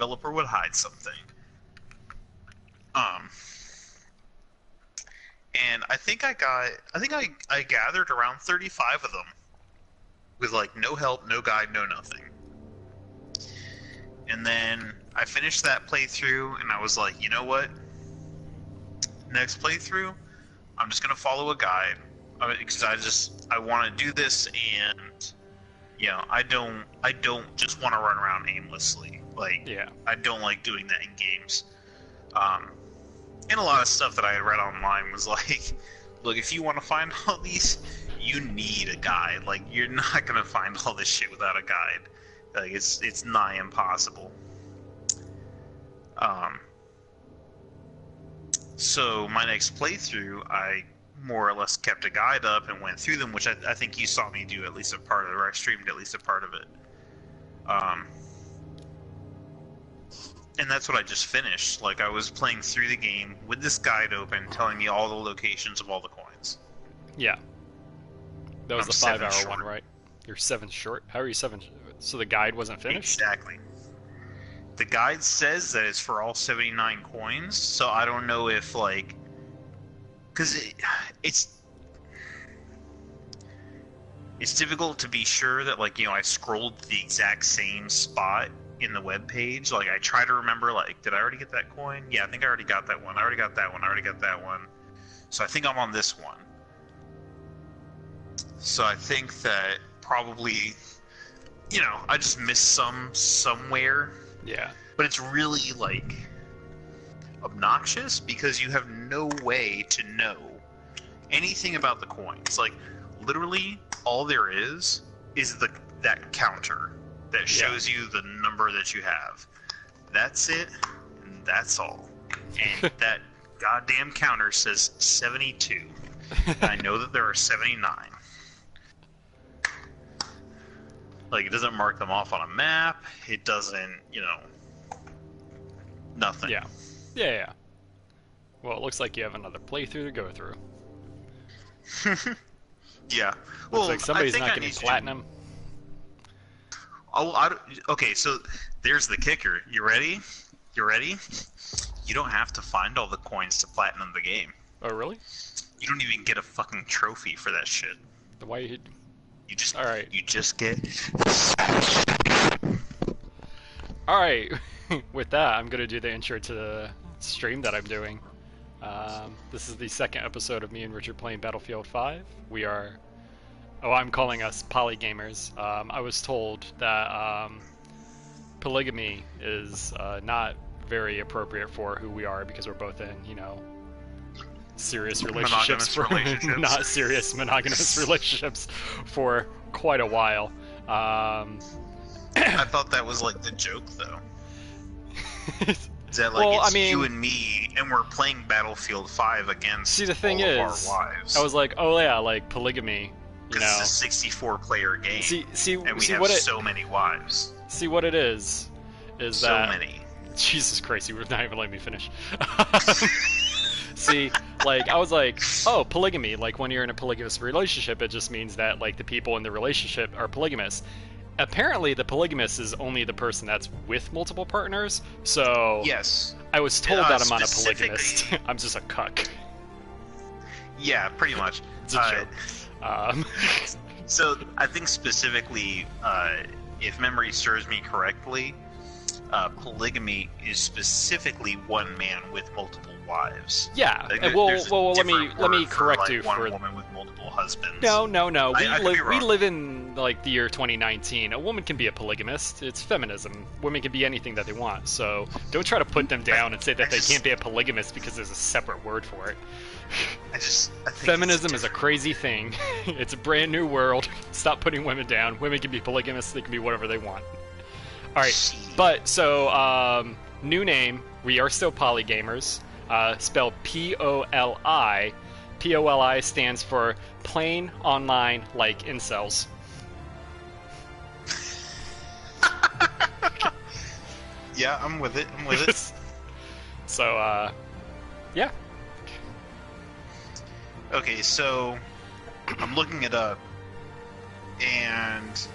developer would hide something. And I think I gathered around 35 of them with like no help, no guide, no nothing. And then I finished that playthrough, and I was like, you know what? Next playthrough, I'm just gonna follow a guide because I want to do this, and I don't just want to run around aimlessly. Like, Yeah. I don't like doing that in games. And a lot of stuff that I had read online was like, look, if you want to find all these, you need a guide. Like, you're not gonna find all this shit without a guide. Like, it's nigh impossible. So my next playthrough, I more or less kept a guide up and went through them, which I think you saw me do at least a part of it, or I streamed at least a part of it. And that's what I just finished. Like, I was playing through the game with this guide open, telling me all the locations of all the coins. Yeah. That was I'm the 7 5-hour short. one, right? You're 7 short? How are you 7? So the guide wasn't finished? Exactly. The guide says that it's for all 79 coins, so I don't know if, like... Because it's difficult to be sure that, like, I scrolled to the exact same spot in the web page. Like, I try to remember, like, did I already get that coin? Yeah, I think I already got that one. I already got that one. I already got that one. So I think I'm on this one. So I think that probably, I just missed some somewhere. Yeah. But it's really, like, obnoxious because you have no way to know anything about the coins. Like, literally, all there is that counter that shows you the number that you have. That's it, and that's all. And that goddamn counter says 72. And I know that there are 79. Like, it doesn't mark them off on a map. It doesn't, nothing. Yeah. Yeah. Well, it looks like you have another playthrough to go through. Yeah. Looks like somebody's not getting platinum. Okay, so there's the kicker. You ready? You don't have to find all the coins to platinum the game. Oh, really? You don't even get a fucking trophy for that shit. The way you... All right. You just get... Alright, with that, I'm going to do the intro to the stream that I'm doing. This is the second episode of me and Richard playing Battlefield 5. We are... Oh, I'm calling us Polygamers. I was told that polygamy is not very appropriate for who we are because we're both in, serious relationships, not serious monogamous relationships for quite a while. I thought that was like the joke, though. Is that like it's you and me, and we're playing Battlefield 5 against see, the thing all is, of our wives? I was like, oh yeah, like polygamy. Because it's a 64-player game, and we have so many wives. See what it is that... So many. Jesus Christ, you were not even letting me finish. See, like, I was like, oh, polygamy, like, when you're in a polygamous relationship, it just means that, like, the people in the relationship are polygamous. Apparently, the polygamous is only the person that's with multiple partners, so... Yes. I was told that I'm not a polygamist. I'm just a cuck. Yeah, pretty much. It's a joke. So, I think specifically, if memory serves me correctly, polygamy is specifically one man with multiple wives. Yeah, like, well, let me correct you one for woman with multiple husbands. No. We live in like the year 2019. A woman can be a polygamist. It's feminism. Women can be anything that they want. So don't try to put them down and say that they can't be a polygamist because there's a separate word for it. I think feminism is a crazy thing. It's a brand new world. Stop putting women down. Women can be polygamists. They can be whatever they want. All right, but so new name. We are still Polygamers. Spelled P-O-L-I. P-O-L-I stands for plain online like incels. Yeah, I'm with it. So, yeah. Okay, so I'm looking it up, and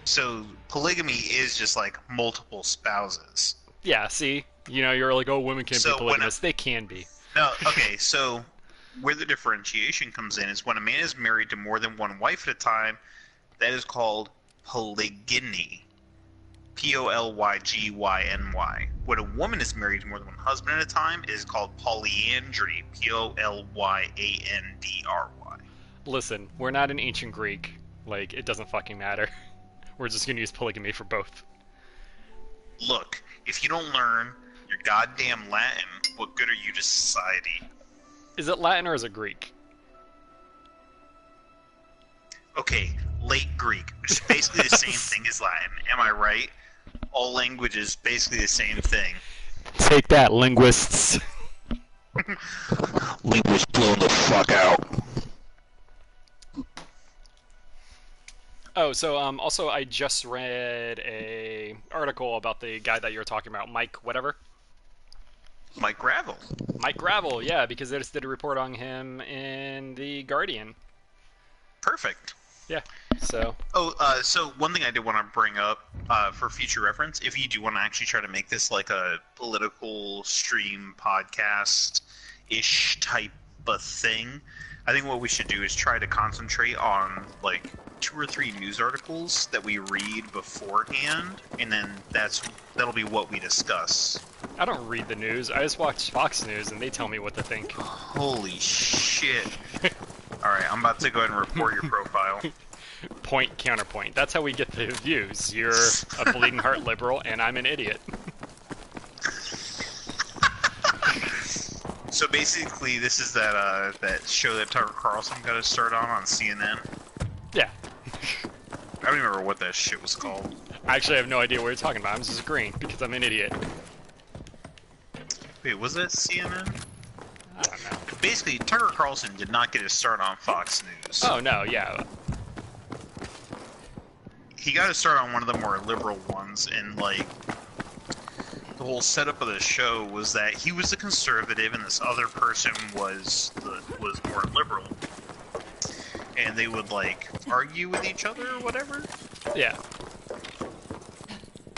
so polygamy is just like multiple spouses. Yeah, see? You know, you're like, oh, women can't So be polygamous. They can be. No, okay, so where the differentiation comes in is when a man is married to more than one wife at a time, that is called polygyny. Polygyny. When a woman is married to more than one husband at a time, it is called polyandry. Polyandry. Listen, we're not in ancient Greek. Like, it doesn't fucking matter. We're just gonna use polygamy for both. Look, if you don't learn your goddamn Latin, what good are you to society? Is it Latin or is it Greek? Okay, late Greek, which is basically the same thing as Latin. Am I right? All languages basically the same thing. Take that, linguists. Linguists blown the fuck out. Oh, so also I just read a article about the guy that you were talking about, Mike whatever. Mike Gravel. Mike Gravel, yeah, because they just did a report on him in The Guardian. Perfect. Yeah, so... So one thing I did want to bring up for future reference, if you do want to actually try to make this like a political stream podcast-ish type of thing, I think what we should do is try to concentrate on like 2 or 3 news articles that we read beforehand, and then that'll be what we discuss. I don't read the news. I just watch Fox News, and they tell me what to think. Holy shit. Alright, I'm about to go ahead and report your profile. Point, counterpoint. That's how we get the views. You're a bleeding heart liberal, and I'm an idiot. So basically, this is that show that Tucker Carlson got to start on CNN. Yeah. I don't remember what that shit was called. I actually have no idea what you're talking about. I'm just agreeing, because I'm an idiot. Wait, was that CNN? I don't know. Basically, Tucker Carlson did not get his start on Fox News. Oh, no, yeah. He got to start on one of the more liberal ones, and like the whole setup of the show was that he was a conservative and this other person was more liberal, and they would like argue with each other or whatever. Yeah.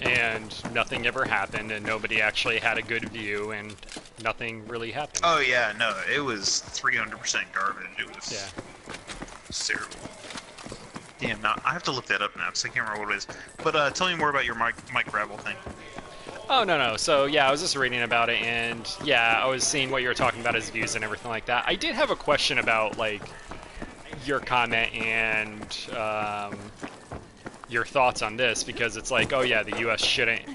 And nothing ever happened, and nobody actually had a good view, and nothing really happened. Oh yeah, no, it was 300% garbage. It was Yeah. terrible. Damn, now I have to look that up now because I can't remember what it is. But tell me more about your Mike Gravel thing. Oh, no. So, yeah, I was just reading about it, and, yeah, I was seeing what you were talking about, his views and everything like that. I did have a question about, like, your comment and your thoughts on this, because it's like, oh, yeah, the U.S. shouldn't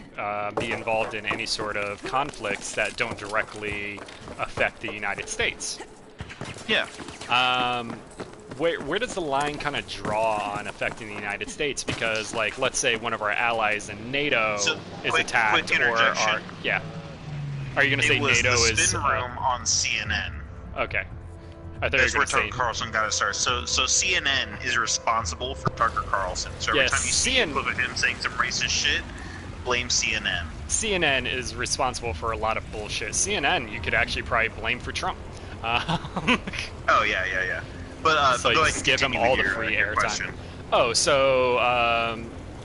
be involved in any sort of conflicts that don't directly affect the United States. Yeah. Where does the line kind of draw on affecting the United States? Because, like, let's say one of our allies in NATO is attacked, quick or yeah. Are you going to say NATO is? It was the spin room on CNN. Okay. I thought That's you were where going to Tucker say. Carlson got to start. So CNN is responsible for Tucker Carlson. So every Yes, time you see a clip of him saying some racist shit, blame CNN. CNN is responsible for a lot of bullshit. CNN, you could actually probably blame for Trump. Oh yeah. But so you just give him all the free airtime. Oh, so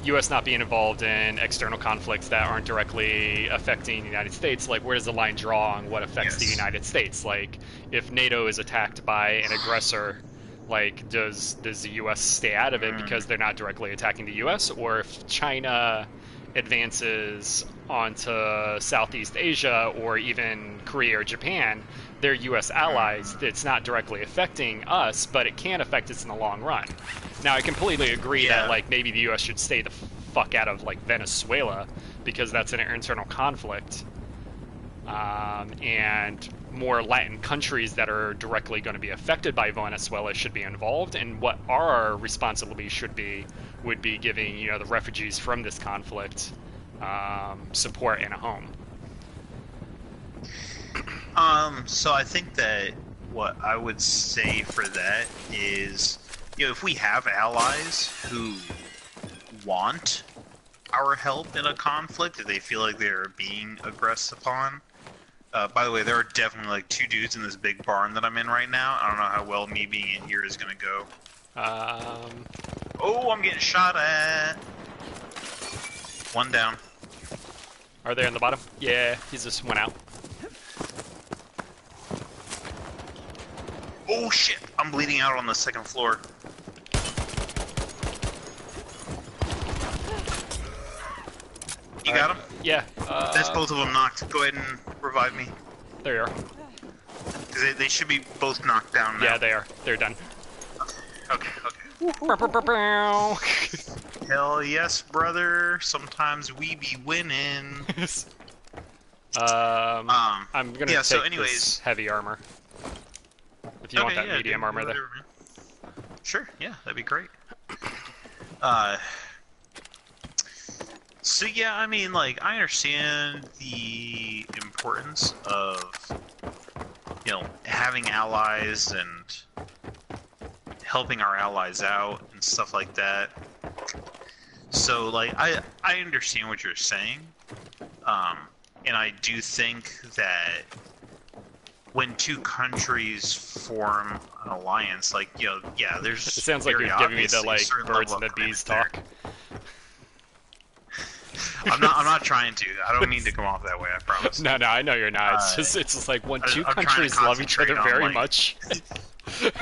U.S. not being involved in external conflicts that aren't directly affecting the United States, like where does the line draw on what affects the United States? Like if NATO is attacked by an aggressor, like does the U.S. stay out of it because they're not directly attacking the U.S.? Or if China advances onto Southeast Asia or even Korea or Japan, they're U.S. allies. It's not directly affecting us, but it can affect us in the long run. Now, I completely agree that like maybe the U.S. should stay the fuck out of like Venezuela because that's an internal conflict, and more Latin countries that are directly going to be affected by Venezuela should be involved. And what our responsibility would be giving the refugees from this conflict support and a home. So I think that what I would say for that is, if we have allies who want our help in a conflict, if they feel like they're being aggressed upon. By the way, there are definitely like 2 dudes in this big barn that I'm in right now. I don't know how well me being in here is gonna go. Oh, I'm getting shot at. One down. Are they on the bottom? Yeah, he's just went out. Oh shit! I'm bleeding out on the second floor. You got him? Yeah. That's both of them knocked. Go ahead and revive me. There you are. They should be both knocked down now. Yeah, they are. They're done. Okay. Okay. Hell yes, brother. Sometimes we be winning. I'm gonna take so this anyways, heavy armor. If you want that medium armor there. Sure, yeah, that'd be great. So yeah, I mean, like, I understand the importance of, you know, having allies and helping our allies out and stuff like that. So, like, I understand what you're saying, and I do think that when two countries form an alliance, like, you know, yeah, there's. It sounds like you're giving me the like birds and the bees talk. I'm not trying to. I don't mean to come off that way. I promise. No, I know you're not. It's just like when two countries love each other very much.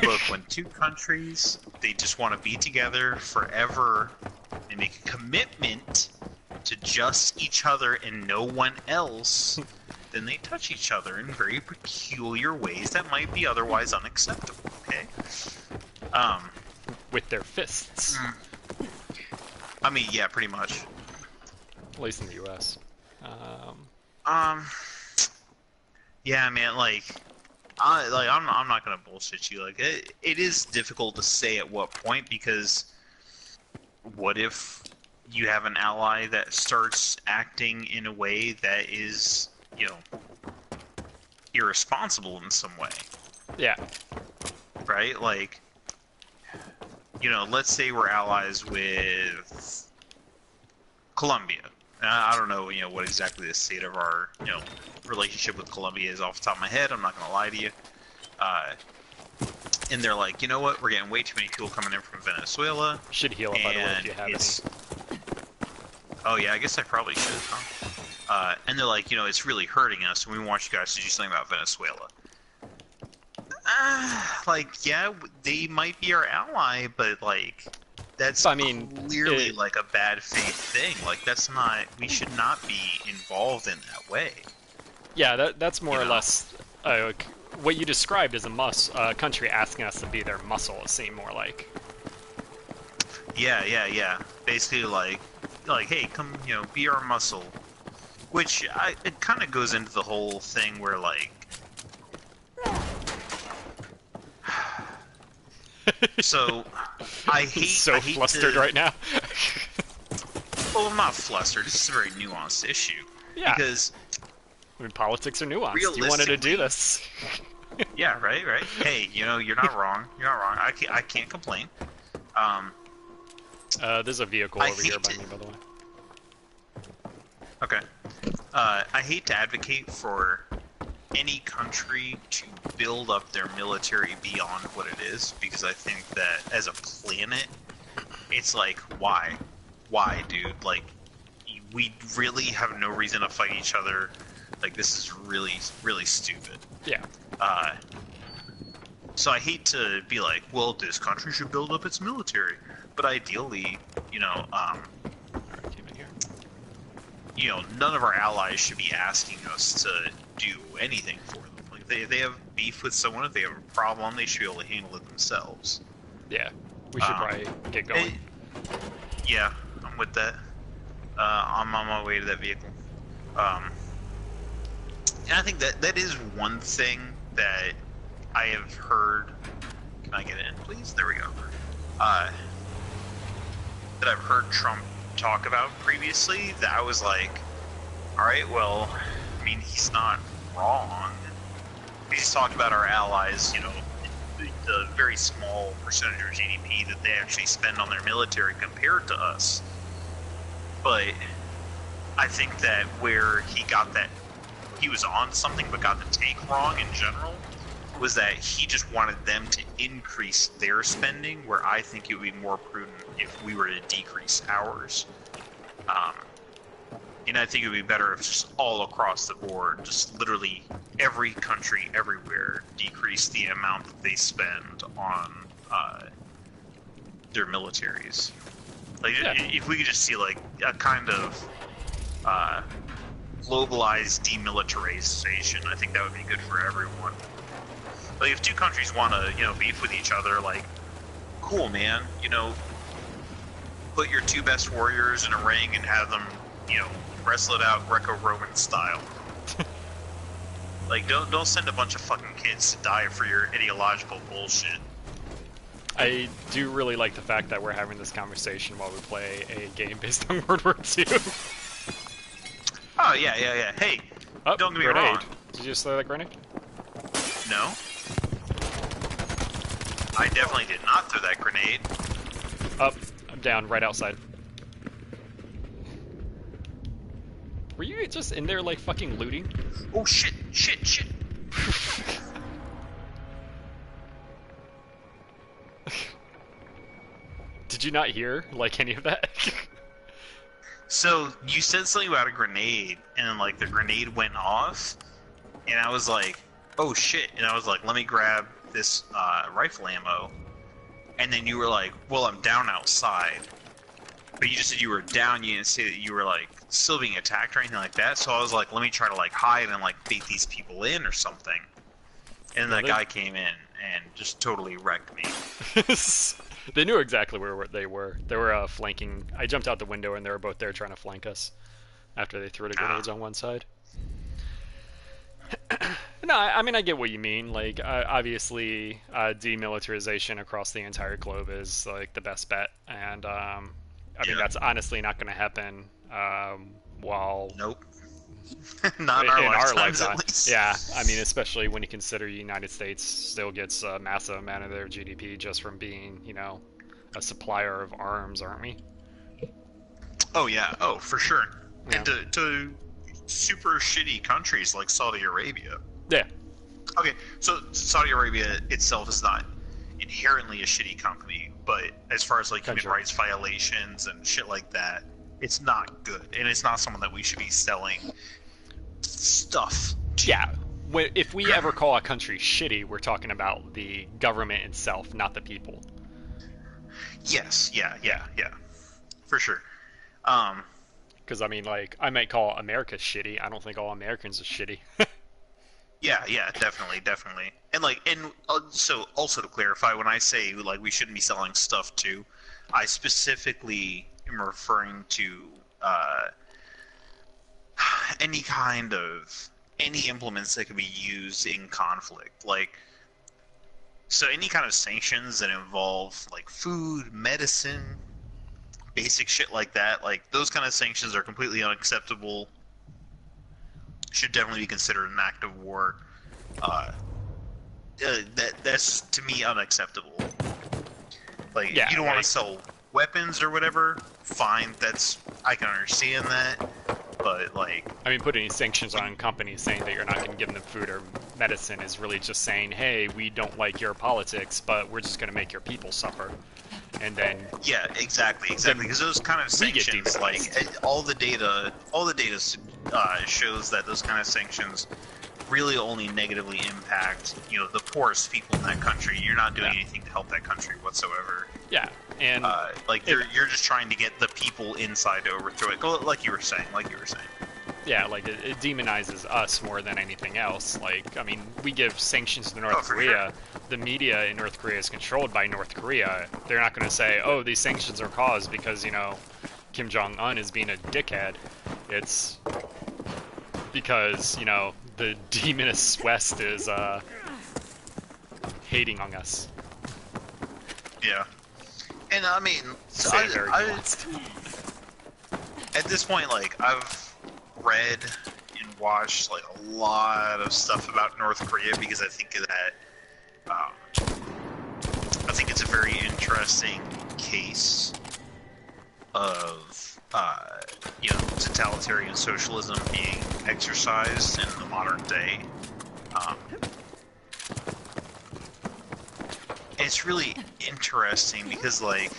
Look, when two countries, they just want to be together forever and make a commitment to just each other and no one else, then they touch each other in very peculiar ways that might be otherwise unacceptable. Okay. With their fists. I mean, yeah, pretty much. At least in the U.S. Yeah, man. Like, I'm not gonna bullshit you. Like, it is difficult to say at what point, because what if you have an ally that starts acting in a way that is, you know, irresponsible in some way? Yeah. Right? Like, you know, let's say we're allies with Colombia. I don't know, you know, what exactly the state of our, you know, relationship with Colombia is off the top of my head. I'm not gonna lie to you. And they're like, you know what? We're getting way too many people coming in from Venezuela. Should heal up, by the way, if you have any. Oh yeah, I guess I probably should, huh? And they're like, you know, it's really hurting us, and we want you guys to do something about Venezuela. Like, yeah, they might be our ally, but like, that's clearly like a bad faith thing. Like, that's not. We should not be involved in that way. Yeah, that's more or less what you described as a country asking us to be their muscle. It seemed more like. Yeah. Basically, like, hey, come, you know, be our muscle. Which it kind of goes into the whole thing where, like. So, I hate flustered right now. Well, I'm not flustered. This is a very nuanced issue. Yeah. Because I mean, politics are nuanced. You wanted to do this. Yeah, right. Hey, you know, you're not wrong. You're not wrong. I can't complain. There's a vehicle over here by me, by the way. Okay. I hate to advocate for any country to build up their military beyond what it is, because I think that as a planet, it's like, why? Why, dude? Like, we really have no reason to fight each other. Like, this is really, really stupid. Yeah. So I hate to be like, well, this country should build up its military. But ideally, you know, you know, none of our allies should be asking us to do anything for them. Like, they have beef with someone, if they have a problem, they should be able to handle it themselves. Yeah, we should probably get going. Yeah, I'm with that. I'm on my way to that vehicle. And I think that is one thing that I have heard. Can I get in, please? There we go. That I've heard Trump talk about previously, that I was like, alright, well, I mean, he's not wrong. He's talked about our allies, you know, the very small percentage of GDP that they actually spend on their military compared to us. But I think that where he got that, he was on something but got the take wrong in general, was that he just wanted them to increase their spending, where I think it would be more prudent if we were to decrease ours. And I think it would be better if just all across the board, just literally every country, everywhere, decrease the amount that they spend on their militaries. Like, if we could just see, like, a kind of globalized demilitarization, I think that would be good for everyone. Like, if two countries want to, beef with each other, like, cool, man, put your two best warriors in a ring and have them, wrestle it out Greco-Roman style. Like, don't send a bunch of fucking kids to die for your ideological bullshit. I do really like the fact that we're having this conversation while we play a game based on World War II. Oh, yeah. Hey, don't get me grenade. wrong. Did you just throw that grenade? No. I definitely did not throw that grenade. Up, I'm down, right outside. Were you just in there, like, fucking looting? Oh, shit. Did you not hear, like, any of that? So, you said something about a grenade, and then, like, the grenade went off, and I was like, oh, shit. And I was like, let me grab this rifle ammo. And then you were like, well, I'm down outside. But you just said you were down, you didn't say that you were, like, still being attacked or anything like that. So I was like, let me try to, like, hide and, like, bait these people in or something. And that guy came in and just totally wrecked me. They knew exactly where they were. They were flanking. I jumped out the window and they were both there trying to flank us after they threw the grenades on one side. No, I mean, I get what you mean. Like, obviously, demilitarization across the entire globe is, like, the best bet. And, I mean, that's honestly not going to happen while... Nope. Not in our lifetime. Yeah, I mean, especially when you consider the United States still gets a massive amount of their GDP just from being, a supplier of arms, aren't we? Oh, yeah. Oh, for sure. Yeah. And to super shitty countries like Saudi Arabia. Yeah. Okay, so Saudi Arabia itself is not inherently a shitty company, but as far as, like, human rights violations and shit like that, it's not good, and it's not someone that we should be selling stuff to. Yeah, if we ever call a country shitty, we're talking about the government itself, not the people. Yes, yeah, for sure. Because, I mean, like, I might call America shitty. I don't think all Americans are shitty. Yeah, definitely. And, like, so also to clarify, when I say, like, we shouldn't be selling stuff to, I specifically am referring to any implements that could be used in conflict. Like, so any kind of sanctions that involve, like, food, medicine, basic shit like that, like, those kind of sanctions are completely unacceptable. Should definitely be considered an act of war. That's, to me, unacceptable. Like, you don't want to sell weapons or whatever, fine, I can understand that, but, like... I mean, putting sanctions on companies saying that you're not going to give them food or medicine is really just saying, hey, we don't like your politics, but we're just going to make your people suffer. And then... Yeah, exactly, because those kind of sanctions, like, all the data shows that those kind of sanctions really only negatively impact, the poorest people in that country. You're not doing anything to help that country whatsoever. Yeah, and... you're just trying to get the people inside to overthrow it, like you were saying. Yeah, like, it demonizes us more than anything else. Like, I mean, we give sanctions to North Korea. Sure. The media in North Korea is controlled by North Korea. They're not going to say, oh, these sanctions are caused because, Kim Jong-un is being a dickhead. It's because, the demonist West is, hating on us. Yeah. And, I mean, at this point, like, I've read and watched, like, a lot of stuff about North Korea because I think that I think it's a very interesting case of totalitarian socialism being exercised in the modern day. It's really interesting because, like,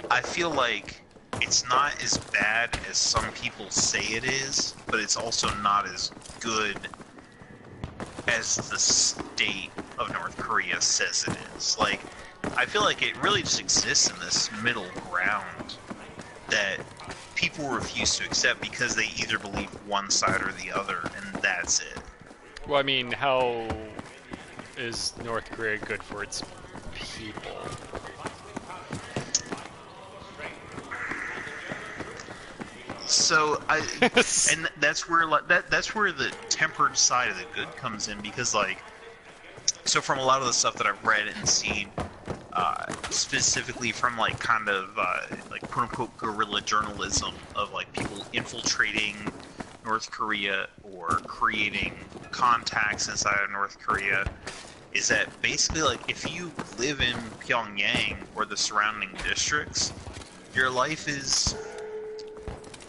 I feel like it's not as bad as some people say it is, but it's also not as good as the state of North Korea says it is. Like, I feel like it really just exists in this middle ground that people refuse to accept because they either believe one side or the other, and that's it. Well, I mean, how is North Korea good for its people? So and that's where that's where the tempered side of the good comes in, because like, so from a lot of the stuff that I've read and seen, specifically from like kind of like quote unquote guerrilla journalism of like people infiltrating North Korea or creating contacts inside of North Korea, is that basically like if you live in Pyongyang or the surrounding districts, your life is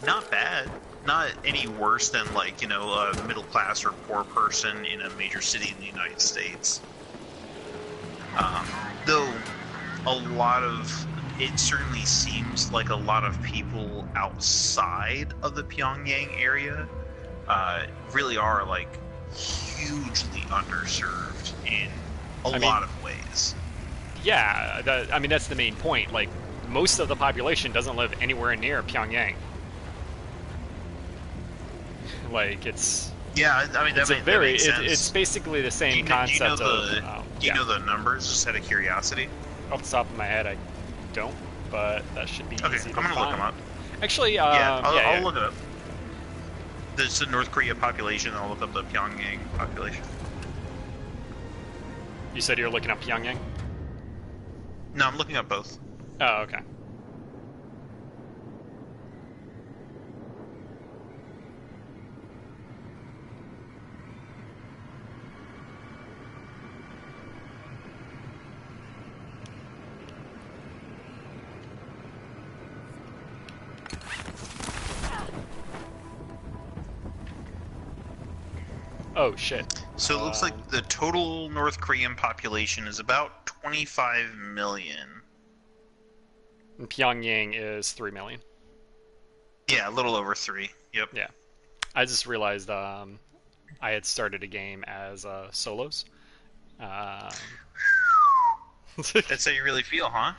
not bad, not any worse than like, you know, a middle class or poor person in a major city in the United States. Though a lot of it certainly seems like a lot of people outside of the Pyongyang area really are like hugely underserved in a lot of ways. Yeah, I mean that's the main point. Like, most of the population doesn't live anywhere near Pyongyang. Like, it's I mean it's that makes sense. it's basically the same concept. Do you know the numbers, just out of curiosity? Off the top of my head, I don't, but that should be Okay, easy I'm to gonna find. look them up. Actually, I'll look it up. There's the North Korea population. I'll look up the Pyongyang population. You said you're looking up Pyongyang? No, I'm looking up both. Oh, okay. Oh shit. So it looks like the total North Korean population is about 25 million. And Pyongyang is 3 million. Yeah, a little over 3. Yep. Yeah. I just realized I had started a game as solos. That's how you really feel, huh?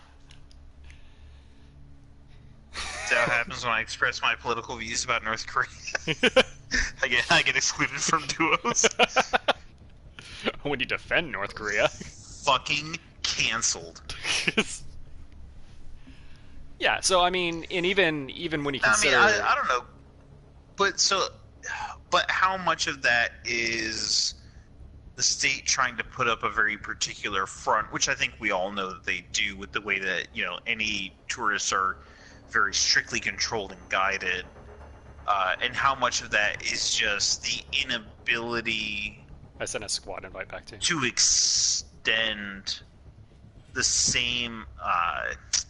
That's how it happens when I express my political views about North Korea. I get excluded from duos. When you defend North Korea. Fucking canceled. Yeah, so I mean, and even when you consider, I don't know, but how much of that is the state trying to put up a very particular front, which I think we all know that they do, with the way that, you know, any tourists are very strictly controlled and guided, and how much of that is just the inability I sent a squad invite back to you. to extend the same what's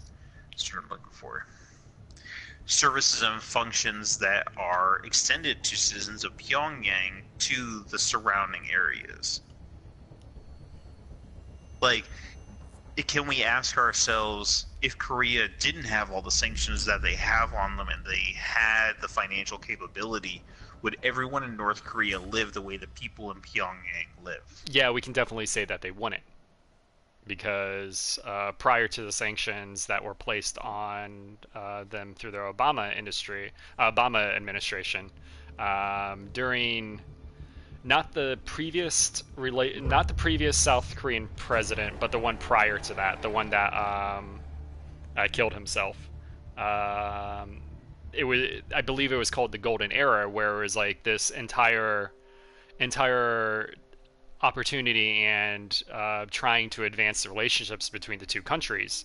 what I'm looking for, services and functions that are extended to citizens of Pyongyang to the surrounding areas. Like, can we ask ourselves, if Korea didn't have all the sanctions that they have on them and they had the financial capability, would everyone in North Korea live the way the people in Pyongyang live? Yeah, we can definitely say that they wouldn't. Because prior to the sanctions that were placed on them through the Obama administration, during not the previous South Korean president, but the one prior to that, the one that killed himself. It was, I believe, it was called the Golden Era, where it was like this entire opportunity and trying to advance the relationships between the two countries,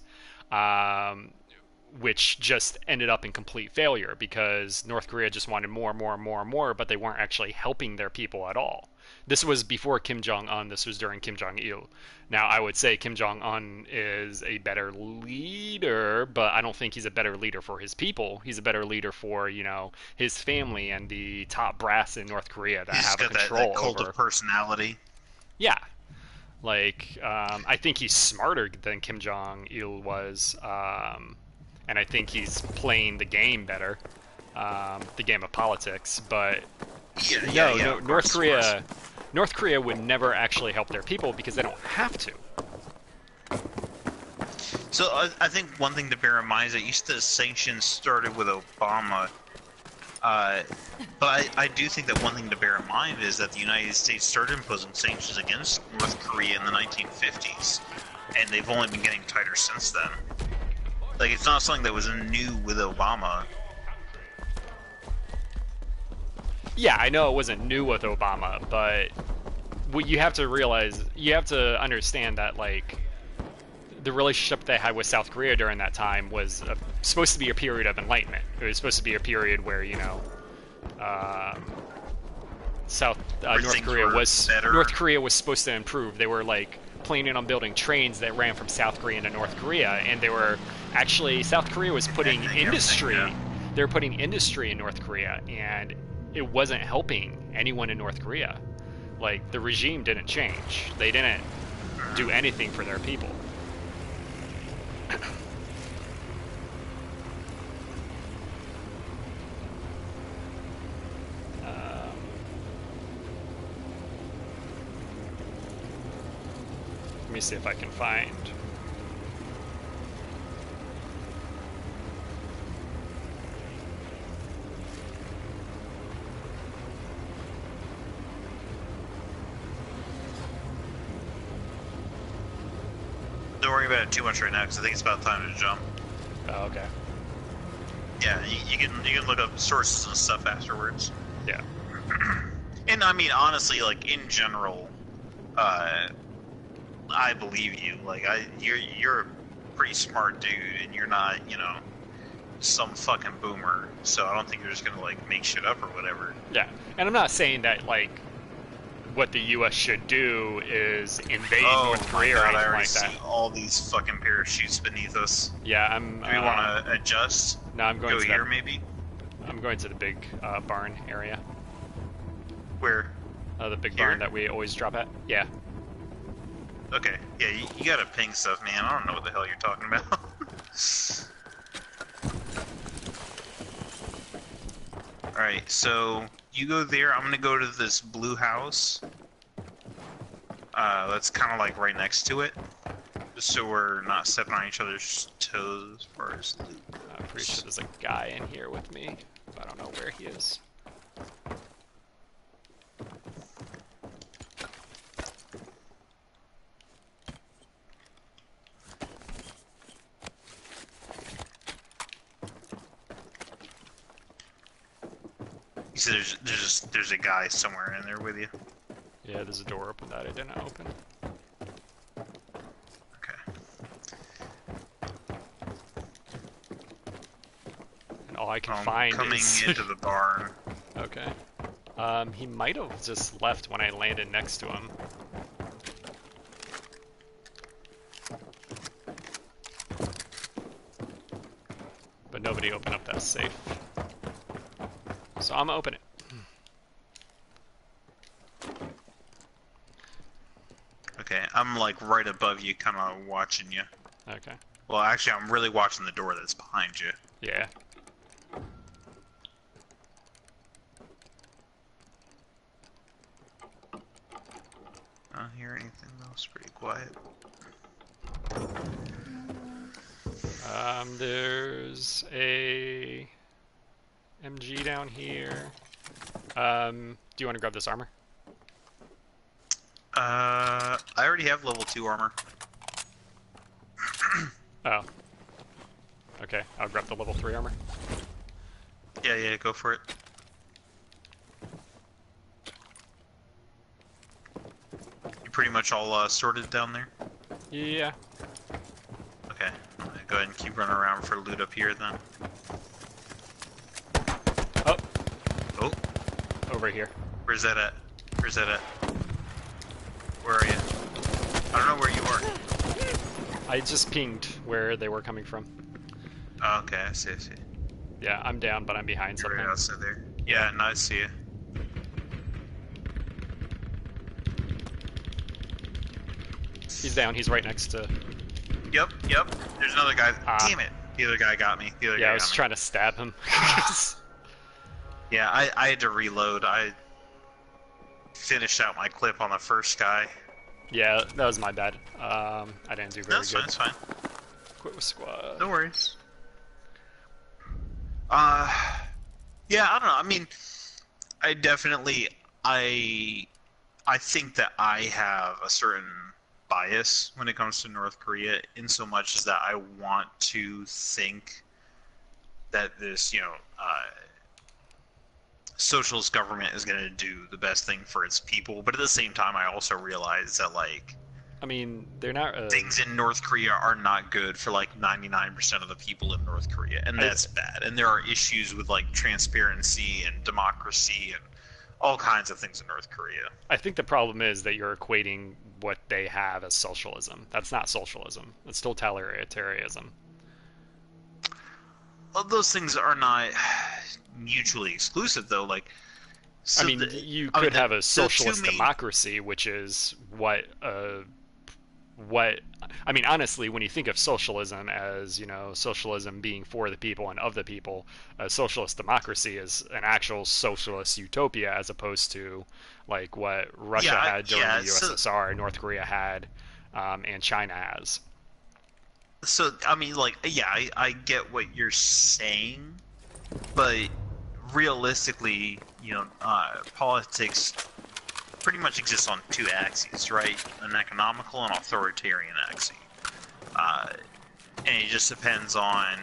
which just ended up in complete failure because North Korea just wanted more, but they weren't actually helping their people at all. This was before Kim Jong-un. This was during Kim Jong-il. Now, I would say Kim Jong-un is a better leader, but I don't think he's a better leader for his people. He's a better leader for, you know, his family and the top brass in North Korea that have control that cult over. of personality. Yeah, like I think he's smarter than Kim Jong-il was, and I think he's playing the game better, the game of politics. But no, North Korea would never actually help their people because they don't have to. So I think one thing to bear in mind is that the sanctions started with Obama. But I do think that one thing to bear in mind is that the United States started imposing sanctions against North Korea in the 1950s, and they've only been getting tighter since then. Like, it's not something that was new with Obama. Yeah, I know it wasn't new with Obama, but what you have to realize, you have to understand that, like, the relationship they had with South Korea during that time was supposed to be a period of enlightenment. It was supposed to be a period where, you know, North Korea was supposed to improve. They were like planning on building trains that ran from South Korea to North Korea, and they were actually South Korea was putting industry. They were putting industry in North Korea, and it wasn't helping anyone in North Korea. Like, the regime didn't change. They didn't do anything for their people. Let me see if I can find. Don't worry about it too much right now, because I think it's about time to jump. Oh, okay. Yeah, you can look up sources and stuff afterwards. Yeah. And I mean, honestly, like, in general, I believe you. Like, you're a pretty smart dude, and you're not, you know, some fucking boomer. So I don't think you're just gonna, like, make shit up or whatever. Yeah, and I'm not saying that, like, what the U.S. should do is invade North Korea or anything like that. I see all these fucking parachutes beneath us. Yeah, Do we want to adjust? No, I'm going to here, maybe. I'm going to the big barn area. Where? The big barn that we always drop at. Yeah. Okay. Yeah, you gotta ping stuff, man. I don't know what the hell you're talking about. Alright, so you go there. I'm gonna go to this blue house. That's kind of like right next to it. Just so we're not stepping on each other's toes as far as loot. I'm pretty sure there's a guy in here with me. But I don't know where he is. You said there's a guy somewhere in there with you. Yeah, there's a door open that I didn't open. Okay. And all I can find coming is into the barn. Okay. He might have just left when I landed next to him. But nobody opened up that safe. So I'm gonna open it. Okay, I'm like right above you, kind of watching you. Okay. Well, actually, I'm really watching the door that's behind you. Yeah. I don't hear anything though. It's pretty quiet. There's a MG down here. Do you want to grab this armor? I already have level 2 armor. Oh. Okay, I'll grab the level 3 armor. Yeah, go for it. You pretty much all sorted down there? Yeah. Okay, go ahead and keep running around for loot up here then. Oh. Oh. Over here. Where's that at? Where's that at? Where are you? I don't know where you are. I just pinged where they were coming from. Oh, okay, I see. Yeah, I'm down, but I'm behind You're something. right outside there. Yeah, no, I see you. He's down, he's right next to... Yep. There's another guy. Damn it. The other guy got me. Yeah, I was trying to stab him. Yeah, I had to reload. I finished out my clip on the first guy. Yeah, that was my bad. I didn't do very good. That's fine. Quit with squad. No worries. Yeah, I don't know. I mean, I definitely, I think that I have a certain bias when it comes to North Korea, in so much as that I want to think that this, socialist government is going to do the best thing for its people. But at the same time, I also realize that, like, I mean, they're not... things in North Korea are not good for, like, 99% of the people in North Korea, and that's bad. And there are issues with, like, transparency and democracy and all kinds of things in North Korea. I think the problem is that you're equating what they have as socialism. That's not socialism. It's totalitarianism. Well, those things are not mutually exclusive, though. Like, so I mean, you could have a socialist democracy, which is what I mean, honestly, when you think of socialism as, socialism being for the people and of the people, a socialist democracy is an actual socialist utopia, as opposed to like what Russia had during the USSR, North Korea had, and China has. So, I mean, like, yeah, I get what you're saying, but realistically, politics pretty much exists on two axes, right? An economical and authoritarian axis. And it just depends on,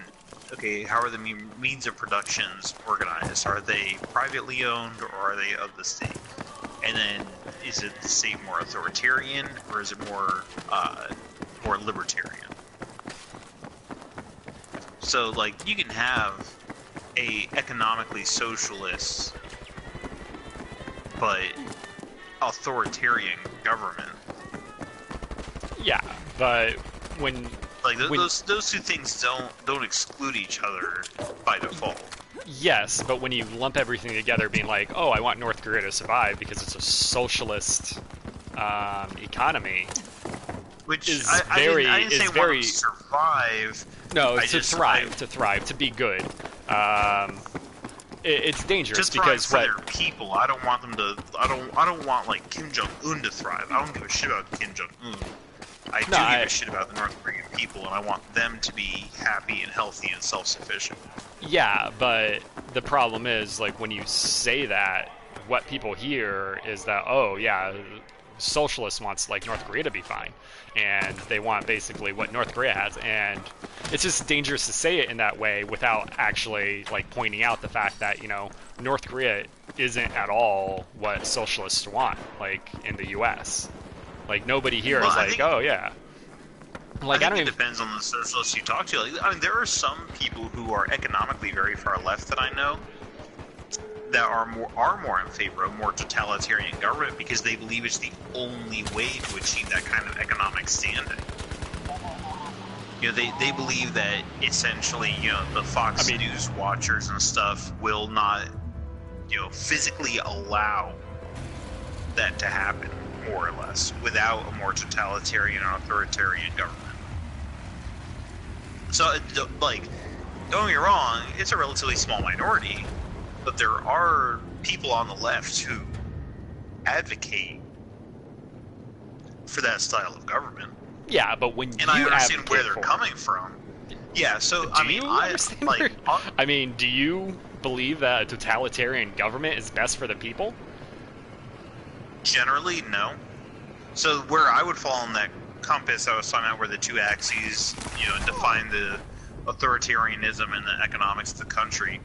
okay, how are the means of productions organized? Are they privately owned, or are they of the state? And then, is it the state more authoritarian, or is it more libertarian? So, like, you can have a economically socialist but authoritarian government. Yeah, but when those two things don't exclude each other by default. Yes, but when you lump everything together, being like, oh, I want North Korea to survive because it's a socialist economy, which is I didn't say very survive. No, to thrive, to be good. It's dangerous to thrive because for their people. I don't want them to. I don't want, like, Kim Jong Un to thrive. I don't give a shit about Kim Jong Un. I do give a shit about the North Korean people, and I want them to be happy and healthy and self-sufficient. Yeah, but the problem is, like, when you say that, what people hear is that, oh yeah, socialists wants, like, North Korea to be fine, and they want basically what North Korea has, and it's just dangerous to say it in that way without actually, like, pointing out the fact that, North Korea isn't at all what socialists want, like, in the US. Like, nobody here is like, oh yeah. Like, I think it depends on the socialists you talk to. Like, I mean, there are some people who are economically very far left that I know that are more in favor of more totalitarian government, because they believe it's the only way to achieve that kind of economic standing. They believe that essentially, the Fox News watchers and stuff will not, physically allow that to happen, more or less, without a more totalitarian or authoritarian government. So, like, don't get me wrong, it's a relatively small minority, but there are people on the left who advocate for that style of government. Yeah, but when and I understand where they're coming from. Yeah, so do you believe that a totalitarian government is best for the people? Generally, no. So where I would fall in that compass I was talking about, where the two axes, define the authoritarianism and the economics of the country,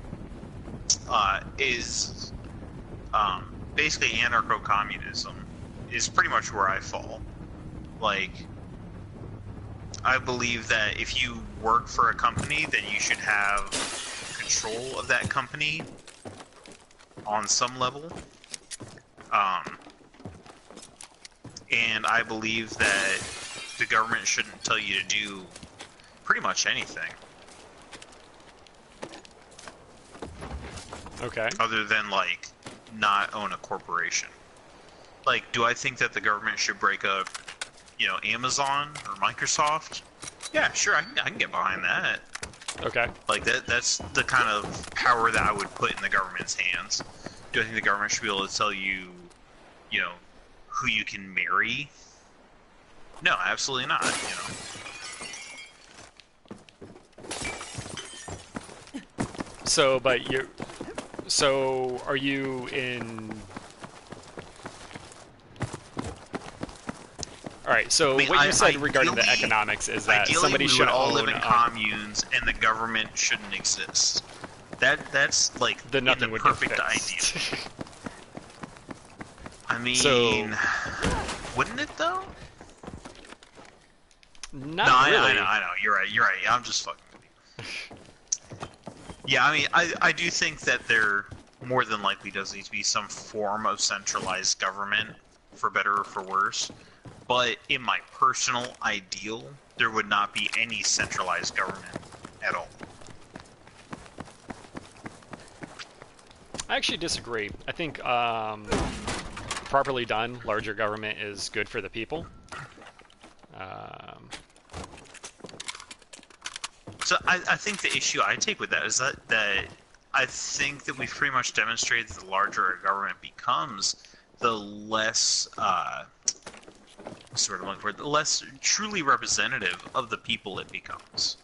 is basically anarcho-communism is pretty much where I fall. Like, I believe that if you work for a company, then you should have control of that company on some level. And I believe that the government shouldn't tell you to do pretty much anything. Okay. Other than, like, not own a corporation. Like, do I think that the government should break up, Amazon or Microsoft? Yeah, sure, I can get behind that. Okay. Like that's the kind of power that I would put in the government's hands. Do I think the government should be able to tell you, you know, who you can marry? No, absolutely not. You know. So, but you. So, are you in? All right. So, I mean, what you said regarding the ideally- economics is that Ideally, somebody we should would all own live in communes, and the government shouldn't exist. That's like then in nothing the would perfect get fixed. ideal. I mean, So- wouldn't it though? Not No, really. I know. You're right. I'm just fucking with you. Yeah, I mean, I do think that there more than likely does need to be some form of centralized government, for better or for worse. But in my personal ideal, there would not be any centralized government at all. I actually disagree. I think properly done, larger government is good for the people. So I think the issue I take with that is that I think that we've pretty much demonstrated that the larger a government becomes, the less what's the word I'm looking for? The less truly representative of the people it becomes.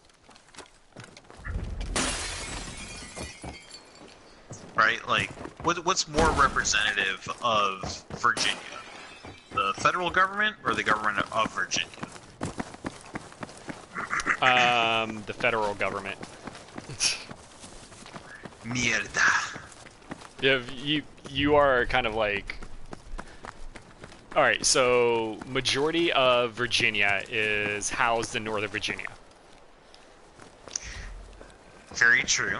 Right? Like, what's more representative of Virginia? The federal government or the government of Virginia? The federal government. Mierda. You are kind of like. All right, so majority of Virginia is housed in Northern Virginia. Very true.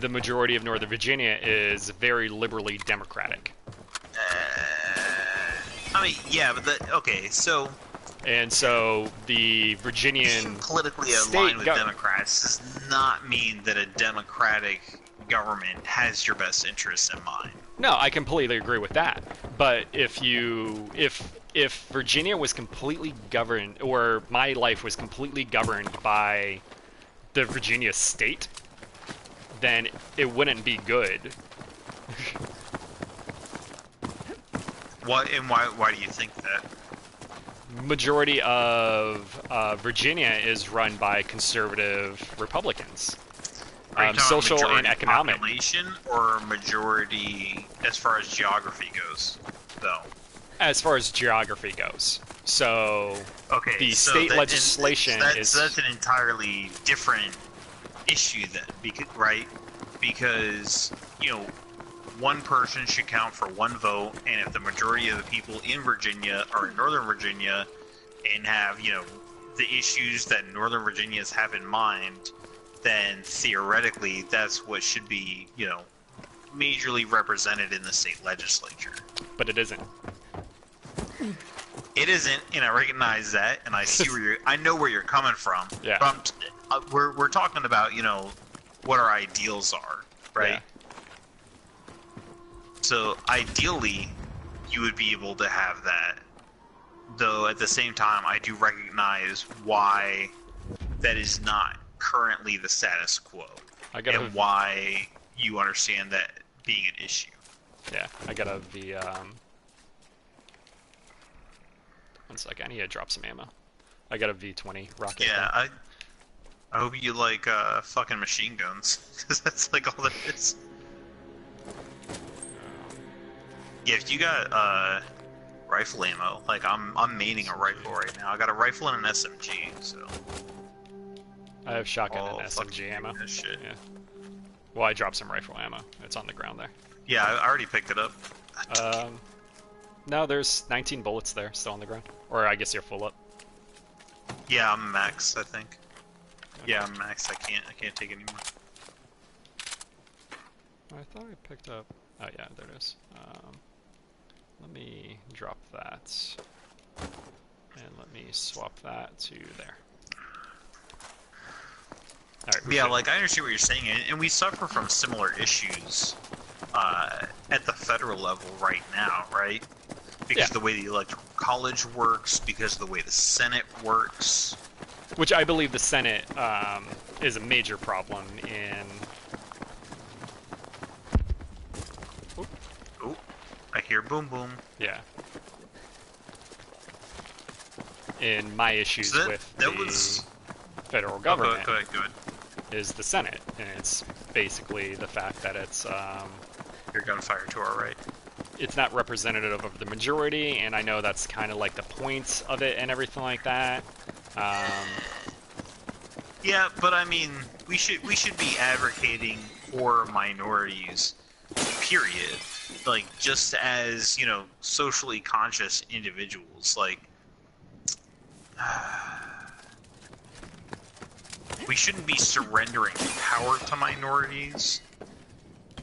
The majority of Northern Virginia is very liberally democratic. I mean, yeah, but okay, so And so the Virginian being politically state aligned with gov- Democrats does not mean that a democratic government has your best interests in mind. No, I completely agree with that. But if Virginia was completely governed, or my life was completely governed by the Virginia state, then it wouldn't be good. Why do you think that? Majority of Virginia is run by conservative Republicans. Are you talking Social majority and economic. population or majority as far as geography goes, though? As far as geography goes. So Okay, the so state that- legislation so that's an entirely different issue then, right? Because, you know, one person should count for one vote, and if the majority of the people in Virginia are in Northern Virginia and have, you know, the issues that Northern Virginians have in mind, then theoretically that's what should be, you know, majorly represented in the state legislature. but it isn't. It isn't, and I recognize that, and I see I know where you're coming from. Yeah. But we're talking about, you know, what our ideals are, right? Yeah. So ideally, you would be able to have that. Though at the same time, I do recognize why that is not currently the status quo, and why you understand that being an issue. Yeah, I gotta be, 1 second, I need to drop some ammo. I got a V20 rocket. Yeah, I hope you like fucking machine guns, because that's like all that is. Yeah, if you got rifle ammo, like I'm maining a rifle right now. I got a rifle and an SMG, so. I have shotgun Oh, and SMG ammo. That shit. Yeah. Well, I dropped some rifle ammo. It's on the ground there. Yeah, I already picked it up. No, there's 19 bullets there, still on the ground. Or I guess you're full up. Yeah, I'm max, I think. Yeah, I'm max. I can't take any more. I thought I picked up. Oh yeah, there it is. Let me drop that, and let me swap that to there. All right. Yeah, like I understand what you're saying, and we suffer from similar issues at the federal level right now, right? Because of the way the electoral college works, because of the way the Senate works. Which I believe the Senate is a major problem in. Oh, I hear boom boom. Yeah. In my issues with the federal government go ahead. is the Senate, and it's basically the fact that it's You're gunfire to our right. It's not representative of the majority, and I know that's kind of like the point of it and everything like that. Yeah, but I mean, we should be advocating for minorities, period. Like, just as, you know, socially conscious individuals. Like, we shouldn't be surrendering power to minorities,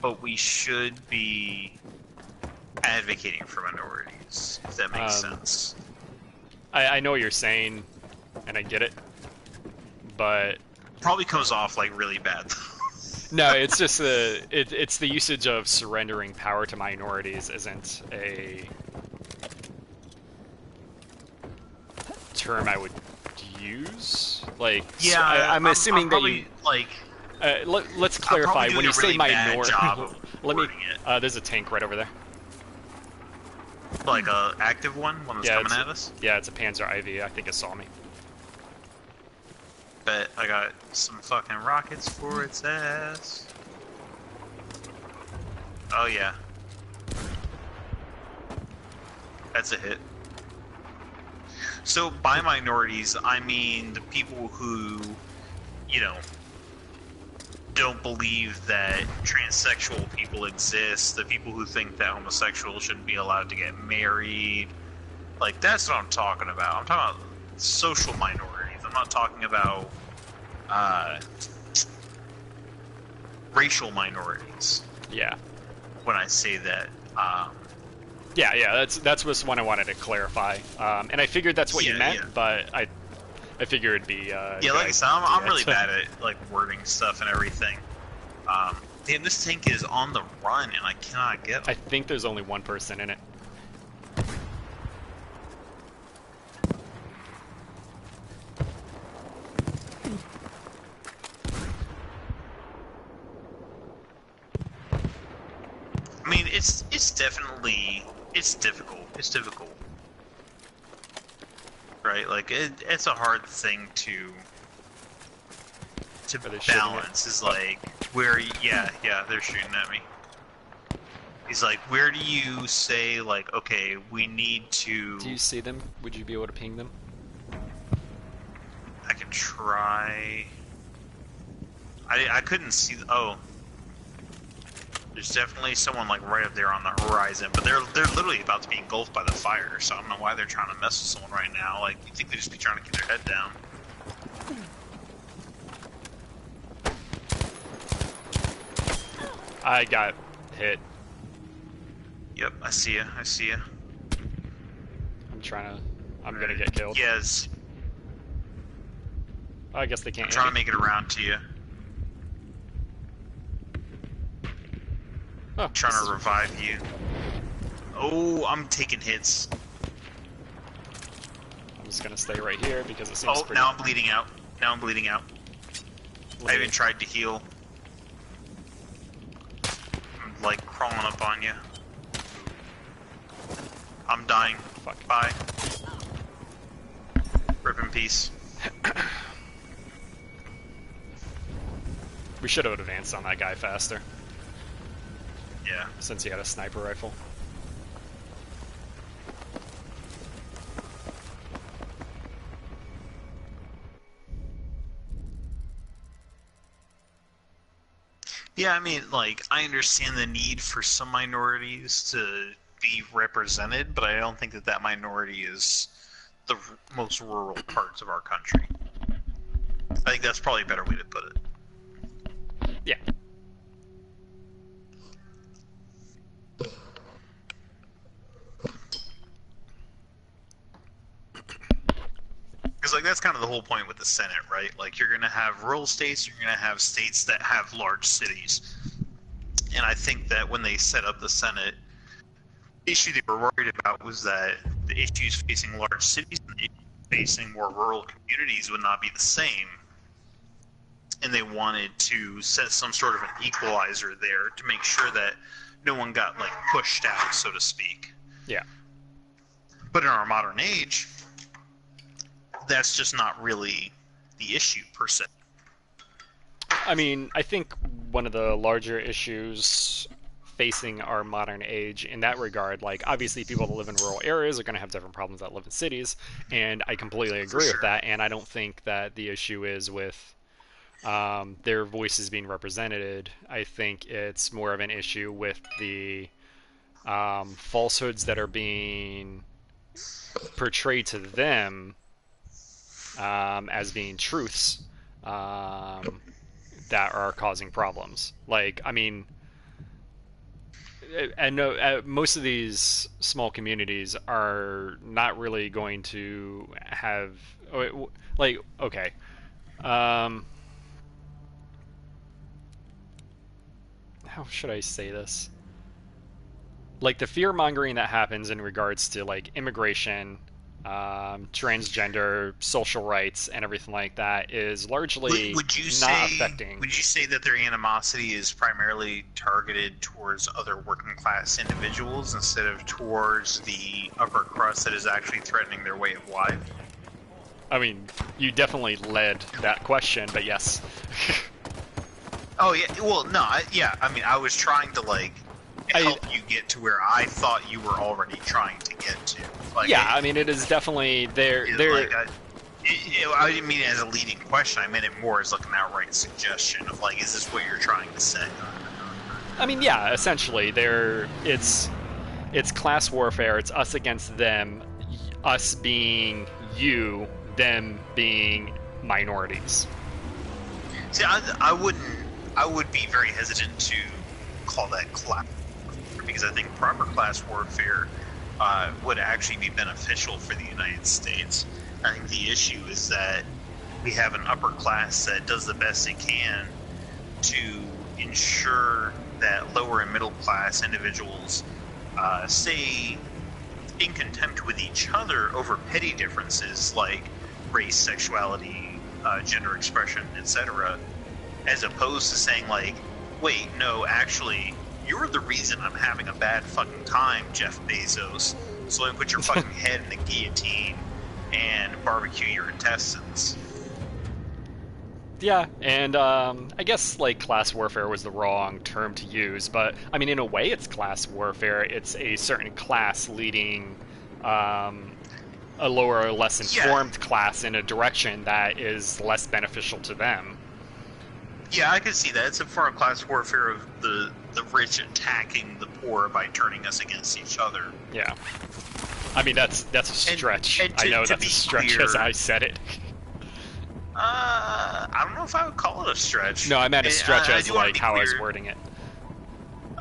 but we should be advocating for minorities, if that makes sense. I know what you're saying, and I get it, but probably comes off like really bad. No, it's just it's the usage of surrendering power to minorities isn't a term I would use. Like, yeah, so I'm assuming I'm probably, that you like. Let's clarify when you say minority. Let me. There's a tank right over there. Like a active one that's coming at us? Yeah, it's a Panzer IV. I think it saw me. Bet I got some fucking rockets for its ass. Oh yeah. That's a hit. So by minorities, I mean the people who, you know, don't believe that transsexual people exist, the people who think that homosexuals shouldn't be allowed to get married. Like, that's what I'm talking about. I'm talking about social minorities. I'm not talking about racial minorities. Yeah. When I say that. Yeah, that's what's one I wanted to clarify. And I figured that's what you meant, but I figure it'd be. Yeah, like I said, I'm really bad at like wording stuff and everything. Damn, this tank is on the run and I cannot get him. I think there's only one person in it. I mean, it's definitely difficult. It's difficult. Right, like it's a hard thing to balance. Is like where, yeah, they're shooting at me. He's like, where do you say like, okay, we need to? Do you see them? Would you be able to ping them? I can try. I couldn't see. Oh, there's definitely someone like right up there on the horizon, but they're literally about to be engulfed by the fire. So I don't know why they're trying to mess with someone right now. Like, you think they'd just be trying to keep their head down? I got hit. Yep, I see ya. I see ya. I'm gonna get killed. Yes. Oh, I guess they can't. I'm trying to make it around to you. Oh, trying to revive you. Oh, I'm taking hits. I'm just gonna stay right here because it seems pretty... now I'm bleeding out. I even tried to heal. I'm like crawling up on you. I'm dying. Fuck. Bye. Rip in peace. We should have advanced on that guy faster. Yeah. Since he had a sniper rifle. Yeah, I mean, like, I understand the need for some minorities to be represented, but I don't think that minority is the most rural parts of our country. I think that's probably a better way to put it. Yeah. Because, like, that's kind of the whole point with the Senate, right? Like, you're going to have rural states, you're going to have states that have large cities. And I think that when they set up the Senate, the issue they were worried about was that the issues facing large cities and the issues facing more rural communities would not be the same. and they wanted to set some sort of an equalizer there to make sure that no one got like pushed out, so to speak. Yeah. But in our modern age, that's just not really the issue per se. I mean, I think one of the larger issues facing our modern age in that regard, like obviously people that live in rural areas are going to have different problems that live in cities, and I completely agree with that. And I don't think that the issue is with their voices being represented. I think it's more of an issue with the falsehoods that are being portrayed to them as being truths that are causing problems. Like, I mean, I know most of these small communities are not really going to have, like, okay. How should I say this? Like, the fear mongering that happens in regards to like immigration, transgender, social rights, and everything like that is largely affecting. Would you say that their animosity is primarily targeted towards other working class individuals instead of towards the upper crust that is actually threatening their way of life? I mean, you definitely led that question, but yes. Oh yeah, well no, I mean, I was trying to like help you get to where I thought you were already trying to get to. Like, yeah, I mean, it is definitely there. Like I didn't mean it as a leading question. I meant it more as like an outright suggestion of like, is this what you're trying to say? I mean, yeah, essentially, it's class warfare. It's us against them, us being you, them being minorities. See, I would be very hesitant to call that class warfare, because I think proper class warfare would actually be beneficial for the United States. I think the issue is that we have an upper class that does the best it can to ensure that lower and middle class individuals stay in contempt with each other over petty differences like race, sexuality, gender expression, etc., as opposed to saying like, wait, no, actually, you're the reason I'm having a bad fucking time, Jeff Bezos, so let me put your fucking head in the guillotine and barbecue your intestines. Yeah, and I guess like class warfare was the wrong term to use, but I mean, in a way, it's class warfare. It's a certain class leading a lower or less informed class in a direction that is less beneficial to them. Yeah, I can see that. It's a form of class warfare of the rich attacking the poor by turning us against each other. Yeah. I mean, that's a stretch. I know that's a stretch as I said it. I don't know if I would call it a stretch. No, I meant a stretch as like how I was wording it.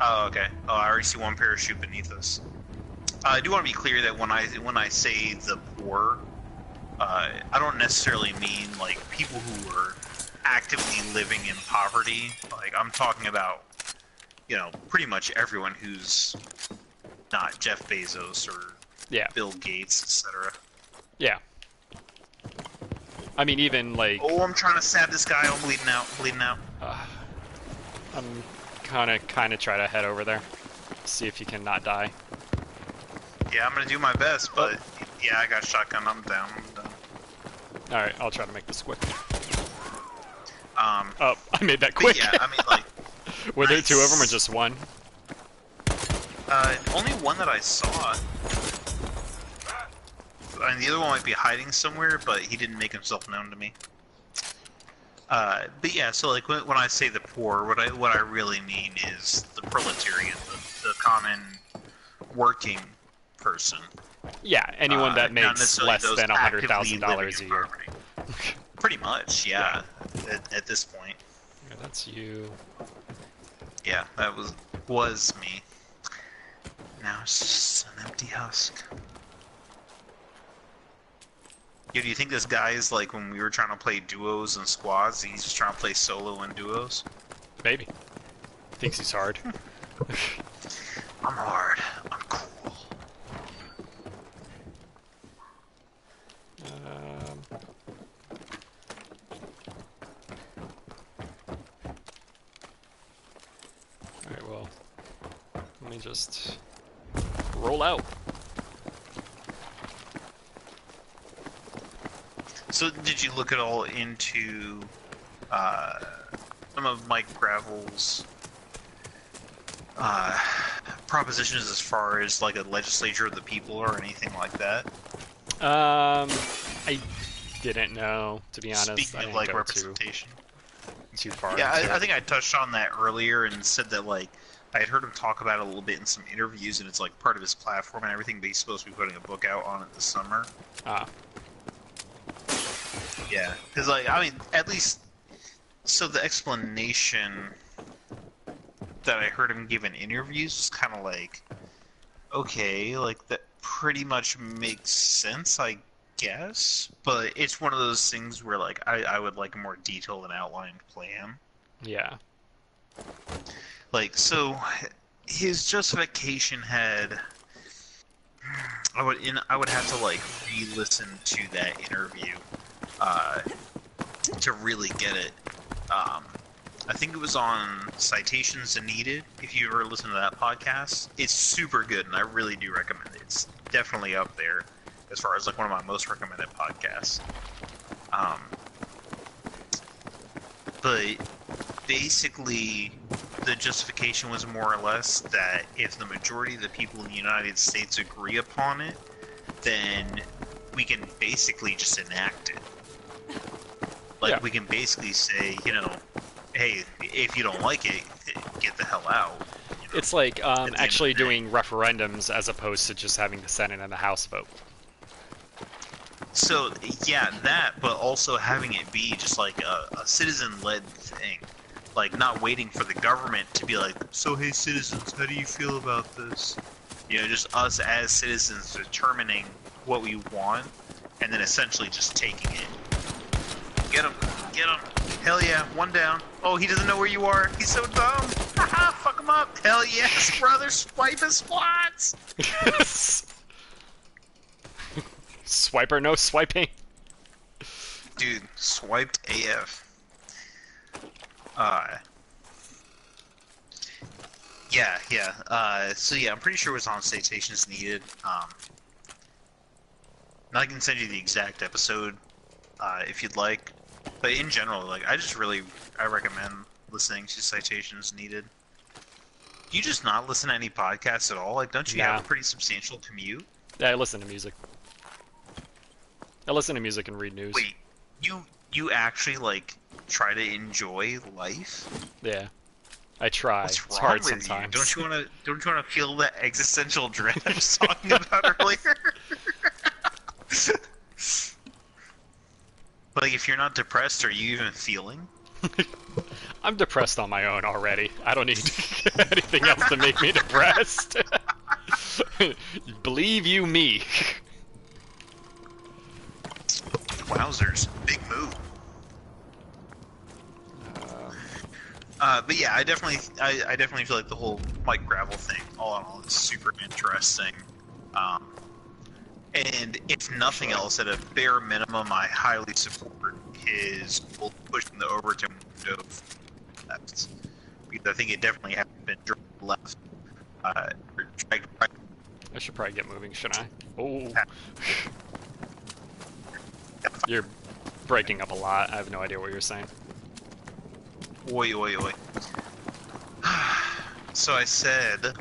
Oh, okay. Oh, I already see one parachute beneath us. I do want to be clear that when I say the poor, I don't necessarily mean like people who are actively living in poverty. Like, I'm talking about, pretty much everyone who's not Jeff Bezos or Bill Gates, etc. Yeah. I mean, even like... Oh, I'm trying to stab this guy. I'm bleeding out. I'm kind of try to head over there. See if you can not die. Yeah, I'm going to do my best, but yeah, I got shotgun. I'm down. Alright, I'll try to make this quick. I made that quick. Yeah, I mean, like... Were there two of them or just one? Only one that I saw. I mean, the other one might be hiding somewhere, but he didn't make himself known to me. But yeah, so like when I say the poor, what I really mean is the proletariat, the common working person. Yeah, anyone that makes less than $100,000 a year. Pretty much, yeah. At this point. Yeah, that's you. Yeah, that was me. Now it's just an empty husk. Yo, do you think this guy is like when we were trying to play duos and squads, he's just trying to play solo and duos? Maybe. Thinks he's hard. I'm hard. I'm cool. me just roll out. So, did you look at all into some of Mike Gravel's propositions as far as like a legislature of the people or anything like that? I didn't know, to be honest. Speaking I of didn't like go representation. too far. Yeah, into I it. think I touched on that earlier and said that like I had heard him talk about it a little bit in some interviews, and it's like part of his platform and everything. But he's supposed to be putting a book out on it this summer. Ah, Yeah, because like I mean, at least so the explanation that I heard him give in interviews was kind of like, okay, like that pretty much makes sense, I guess. But it's one of those things where like I would like a more detailed and outlined plan. yeah. Like so, his justification had. I would have to like re-listen to that interview to really get it. I think it was on Citations Needed. If you ever listen to that podcast, it's super good, and I really do recommend it. It's definitely up there as far as like one of my most recommended podcasts. But basically, the justification was more or less that if the majority of the people in the United States agree upon it, then we can basically just enact it. Like, Yeah. we can basically say, you know, hey, if you don't like it, get the hell out. You know? It's like the end of actually the day. doing referendums as opposed to just having the Senate and the House vote. So, yeah, that, but also having it be just like a citizen-led thing. Like, not waiting for the government to be like, so hey citizens, how do you feel about this? You know, just us as citizens determining what we want, and then essentially just taking it. Get him! Get him! Hell yeah, one down. Oh, he doesn't know where you are. He's so dumb. Haha, fuck him up. Hell yes, brother. Swipe his squats. Swiper, no swiping. Dude, swiped AF. So yeah, I'm pretty sure it was on Citations Needed. And I can send you the exact episode if you'd like. But in general, like I recommend listening to Citations Needed. Do you just not listen to any podcasts at all? Like, don't you have a pretty substantial commute? Yeah, I listen to music. I listen to music and read news. Wait, you actually like try to enjoy life? Yeah, I try. What's It's wrong hard with sometimes. you? Don't you wanna feel that existential dread I was talking about earlier? Like, if you're not depressed, are you even feeling? I'm depressed on my own already. I don't need anything else to make me depressed. Believe you me. Wowzers, big move. But yeah, I definitely feel like the whole Mike Gravel thing, all in all, is super interesting. And if nothing else, at a bare minimum, I highly support his pushing the Overton window left, because I think it definitely hasn't been dragged left. Dragged right. I should probably get moving, shouldn't I? Oh. You're breaking up a lot. I have no idea what you're saying. Oi, oi, oi. So I said,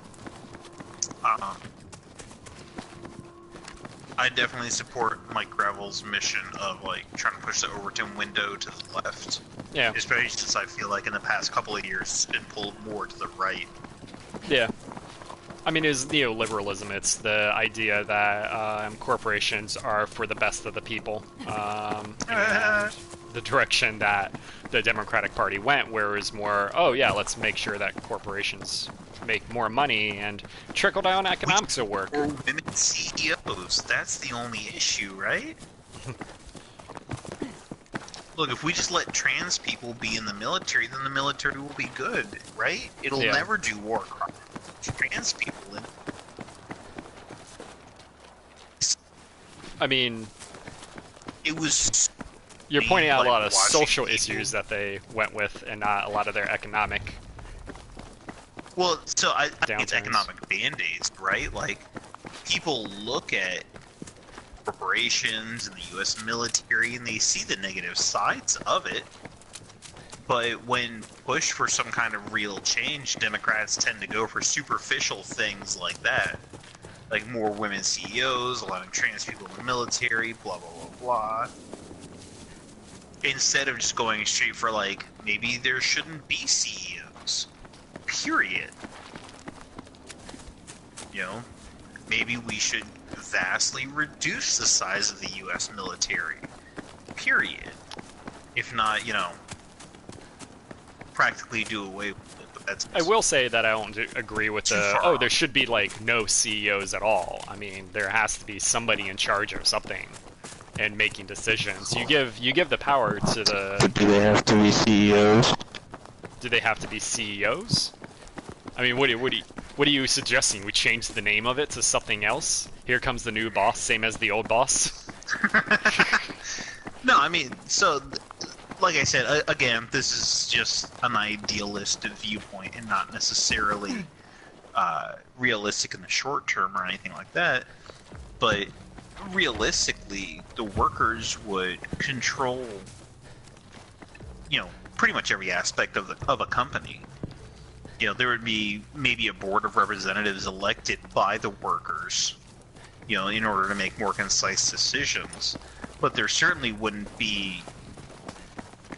I definitely support Mike Gravel's mission of like trying to push the Overton window to the left. Yeah. Especially since I feel like in the past couple of years it's been pulled more to the right. Yeah. I mean, it's neoliberalism. It's the idea that corporations are for the best of the people. And the direction that the Democratic Party went, where it was more, oh yeah, let's make sure that corporations make more money and trickle-down economics will work. Or women CEOs. That's the only issue, right? Look, if we just let trans people be in the military, then the military will be good, right? It'll never do war crimes. Trans people in it. I mean, it was. You're pointing out like, a lot of watching social people- issues that they went with, and not a lot of their economic. Well, so I think it's Downturns. economic band-aids, right? Like, people look at corporations and the U.S. military, and they see the negative sides of it. But when pushed for some kind of real change, Democrats tend to go for superficial things like that. Like more women CEOs, allowing trans people in the military, blah, blah, blah, blah. Instead of just going straight for, like, maybe there shouldn't be CEOs. Period. You know? Maybe we should vastly reduce the size of the U.S. military. Period. If not, you know, practically do away with it. But that's... I will say that I don't agree with there should be, like, no CEOs at all. I mean, there has to be somebody in charge of something and making decisions. You give the power to the... But do they have to be CEOs? Do they have to be CEOs? I mean, what are you suggesting? We change the name of it to something else? Here comes the new boss, same as the old boss? No, I mean, so, like I said, again, this is just an idealistic viewpoint and not necessarily realistic in the short term or anything like that. But realistically, the workers would control, you know, pretty much every aspect of a company. You know, there would be maybe a board of representatives elected by the workers, you know, in order to make more concise decisions. But there certainly wouldn't be,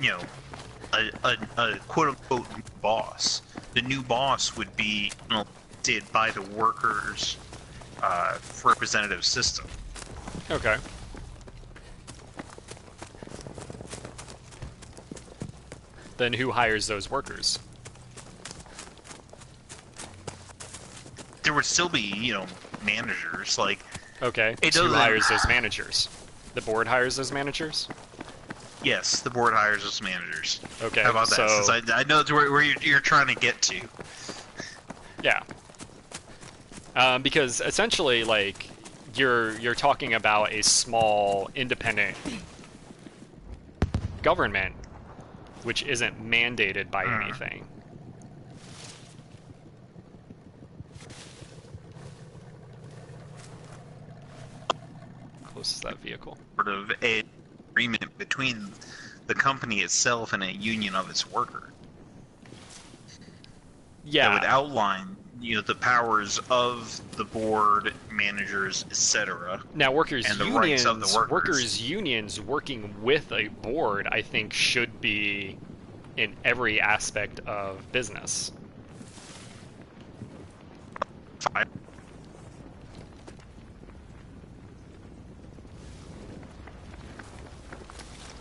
you know, a quote-unquote boss. The new boss would be elected by the workers' representative system. Okay. Then who hires those workers? There would still be, you know, managers, like... Okay, so who hires those managers? The board hires those managers? Yes, the board hires those managers. Okay, how about that? so... Since I know it's where you're trying to get to. Yeah. Because essentially, like, you're talking about a small, independent government which isn't mandated by anything. Close is that vehicle? Sort of an agreement between the company itself and a union of its workers. Yeah. That would outline, you know, the powers of the board, managers, etc. Now, workers' and the unions, rights of the workers' unions working with a board, I think, should be in every aspect of business.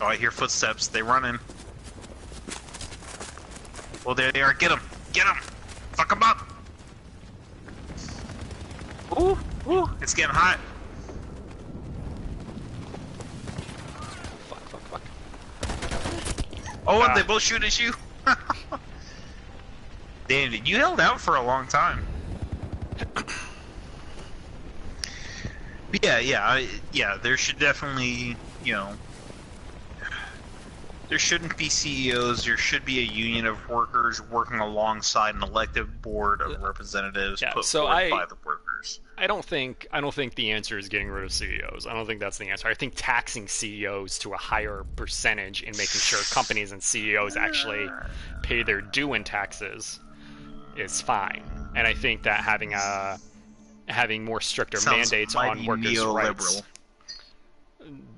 Oh, I hear footsteps. They're running. Well, there they are. Get them! Get them! Fuck them up! Ooh! Ooh! It's getting hot. Fuck, fuck, fuck. Oh, and they both shoot at you? Damn, you held out for a long time. But yeah, there should definitely, you know... There shouldn't be CEOs. There should be a union of workers working alongside an elected board of representatives put forward by the workers. I don't think the answer is getting rid of CEOs. I don't think that's the answer. I think taxing CEOs to a higher percentage and making sure companies and CEOs actually pay their due in taxes is fine. And I think that having more stricter mandates on workers' rights.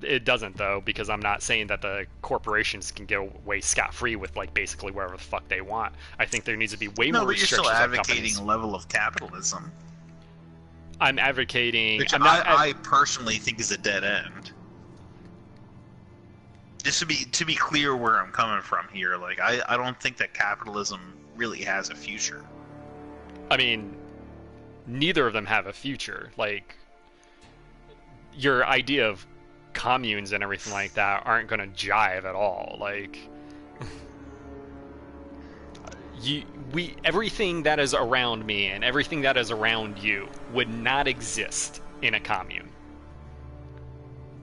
It doesn't, though, because I'm not saying that the corporations can get away scot-free with, like, basically wherever the fuck they want. I think there needs to be way more restrictions on companies. No, but you're still advocating a level of capitalism. I'm advocating... Which I personally think is a dead end. Just to be clear where I'm coming from here, like, I don't think that capitalism really has a future. I mean, neither of them have a future. Like, your idea of communes and everything like that aren't going to jive at all. Like, everything that is around me and everything that is around you would not exist in a commune.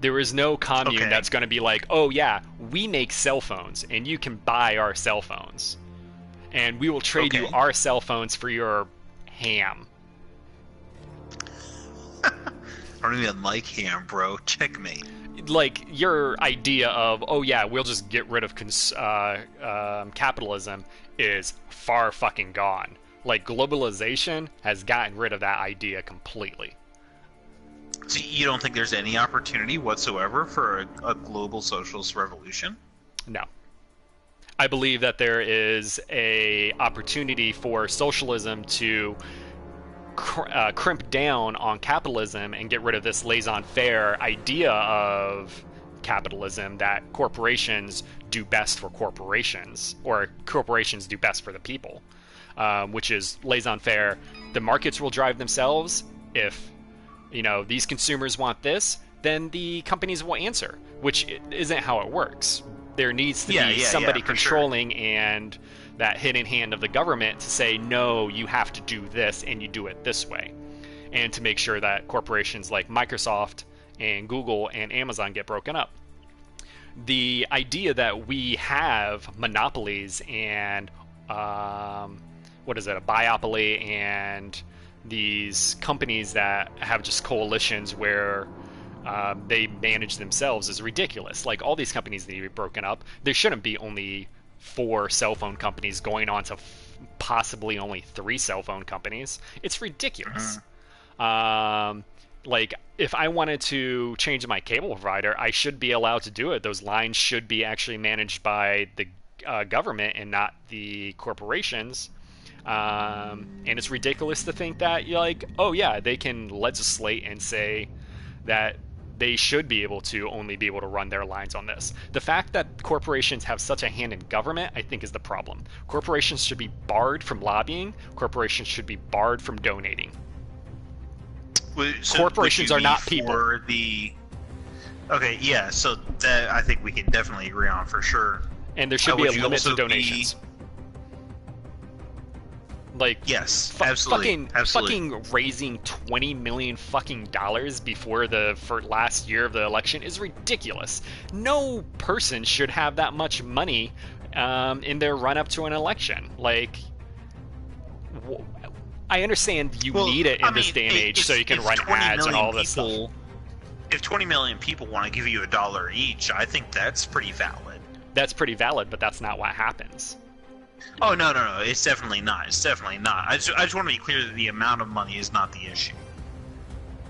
There is no commune that's going to be like, oh yeah, we make cell phones and you can buy our cell phones. and we will trade you Okay. our cell phones for your ham. I don't even like ham, bro. Checkmate. Like, your idea of, oh yeah, we'll just get rid of capitalism is far fucking gone. Like, globalization has gotten rid of that idea completely. So you don't think there's any opportunity whatsoever for a global socialist revolution? No. I believe that there is a opportunity for socialism to crimp down on capitalism and get rid of this laissez-faire idea of capitalism that corporations do best for corporations, or corporations do best for the people, which is laissez-faire. The markets will drive themselves. If these consumers want this, then the companies will answer, which isn't how it works. There needs to be somebody controlling and that hidden hand of the government to say, no, you have to do this and you do it this way. And to make sure that corporations like Microsoft and Google and Amazon get broken up. The idea that we have monopolies and, a biopoly, and these companies that have just coalitions where they manage themselves is ridiculous. Like, all these companies need to be broken up. There shouldn't be only 4 cell phone companies going on to possibly only 3 cell phone companies. It's ridiculous. Like, if I wanted to change my cable provider, I should be allowed to do it. Those lines should be actually managed by the government and not the corporations. And it's ridiculous to think that they can legislate and say that they should be able to only be able to run their lines on this. The fact that corporations have such a hand in government, I think, is the problem. Corporations should be barred from lobbying. Corporations should be barred from donating. So corporations are not people. Okay, yeah, so that I think we can definitely agree on for sure. And there should be a limit to donations. Like, yes, absolutely. Fucking raising $20 million fucking dollars before for last year of the election is ridiculous. No person should have that much money in their run up to an election. Like, I understand you need it in this day and age so you can run ads and all this stuff. If 20 million people want to give you $1 each, I think that's pretty valid. That's pretty valid, but that's not what happens. Oh, no. It's definitely not. I just want to be clear that the amount of money is not the issue.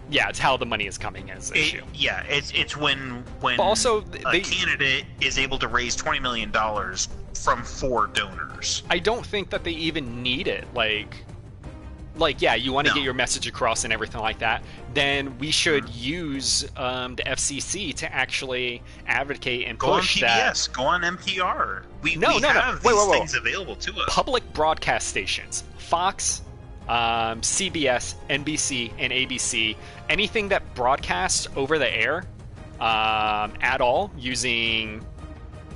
Yeah, it's how the money is coming as the issue. Yeah, it's when also, a candidate is able to raise $20 million from 4 donors. I don't think that they even need it. Like, yeah, you want to get your message across and everything like that, then we should use the FCC to actually advocate and push that. Go on NPR. We have these things available to us. Public broadcast stations, Fox, CBS, NBC, and ABC, anything that broadcasts over the air at all using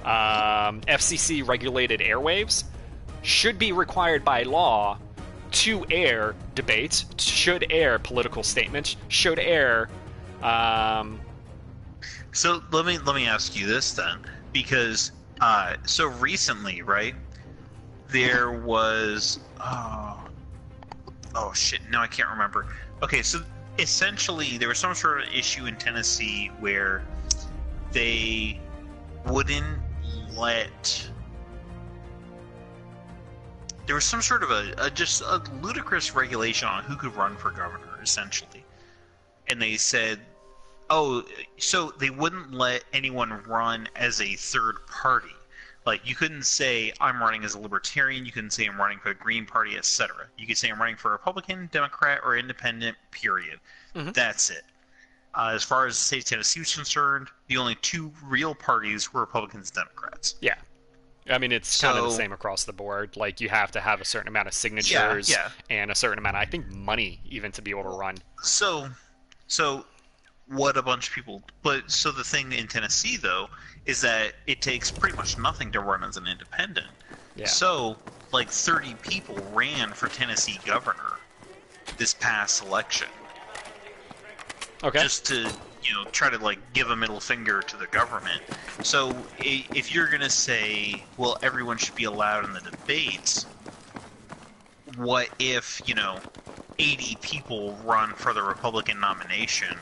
FCC-regulated airwaves should be required by law to air debates, should air political statements, should air. So let me ask you this then, because so recently, right? There was oh shit, no, I can't remember. Okay, so essentially there was some sort of issue in Tennessee where they wouldn't let. There was some sort of a ludicrous regulation on who could run for governor, essentially. And they said, so they wouldn't let anyone run as a third party. Like, you couldn't say, I'm running as a libertarian, you couldn't say I'm running for the Green Party, etc. You could say I'm running for Republican, Democrat, or Independent, period. Mm-hmm. That's it. As far as the state of Tennessee was concerned, the only 2 real parties were Republicans and Democrats. Yeah. I mean, it's kind of the same across the board. Like, you have to have a certain amount of signatures and a certain amount, I think, money even to be able to run. So what a bunch of people... But, so the thing in Tennessee, though, is that it takes pretty much nothing to run as an independent. Yeah. So, 30 people ran for Tennessee governor this past election. Okay. Just to... try to give a middle finger to the government. So if you're gonna say, well, everyone should be allowed in the debates, what if, 80 people run for the Republican nomination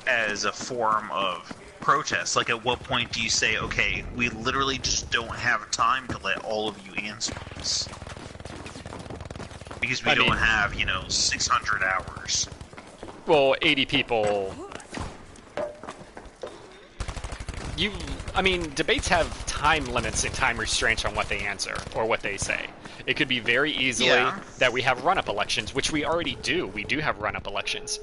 as a form of protest? Like, at what point do you say, okay, we literally just don't have time to let all of you answer this? Because we don't have, 600 hours. Well, 80 people... debates have time limits and time restraints on what they answer, or what they say. It could be very easily that we have run-up elections, which we already do. We do have run-up elections.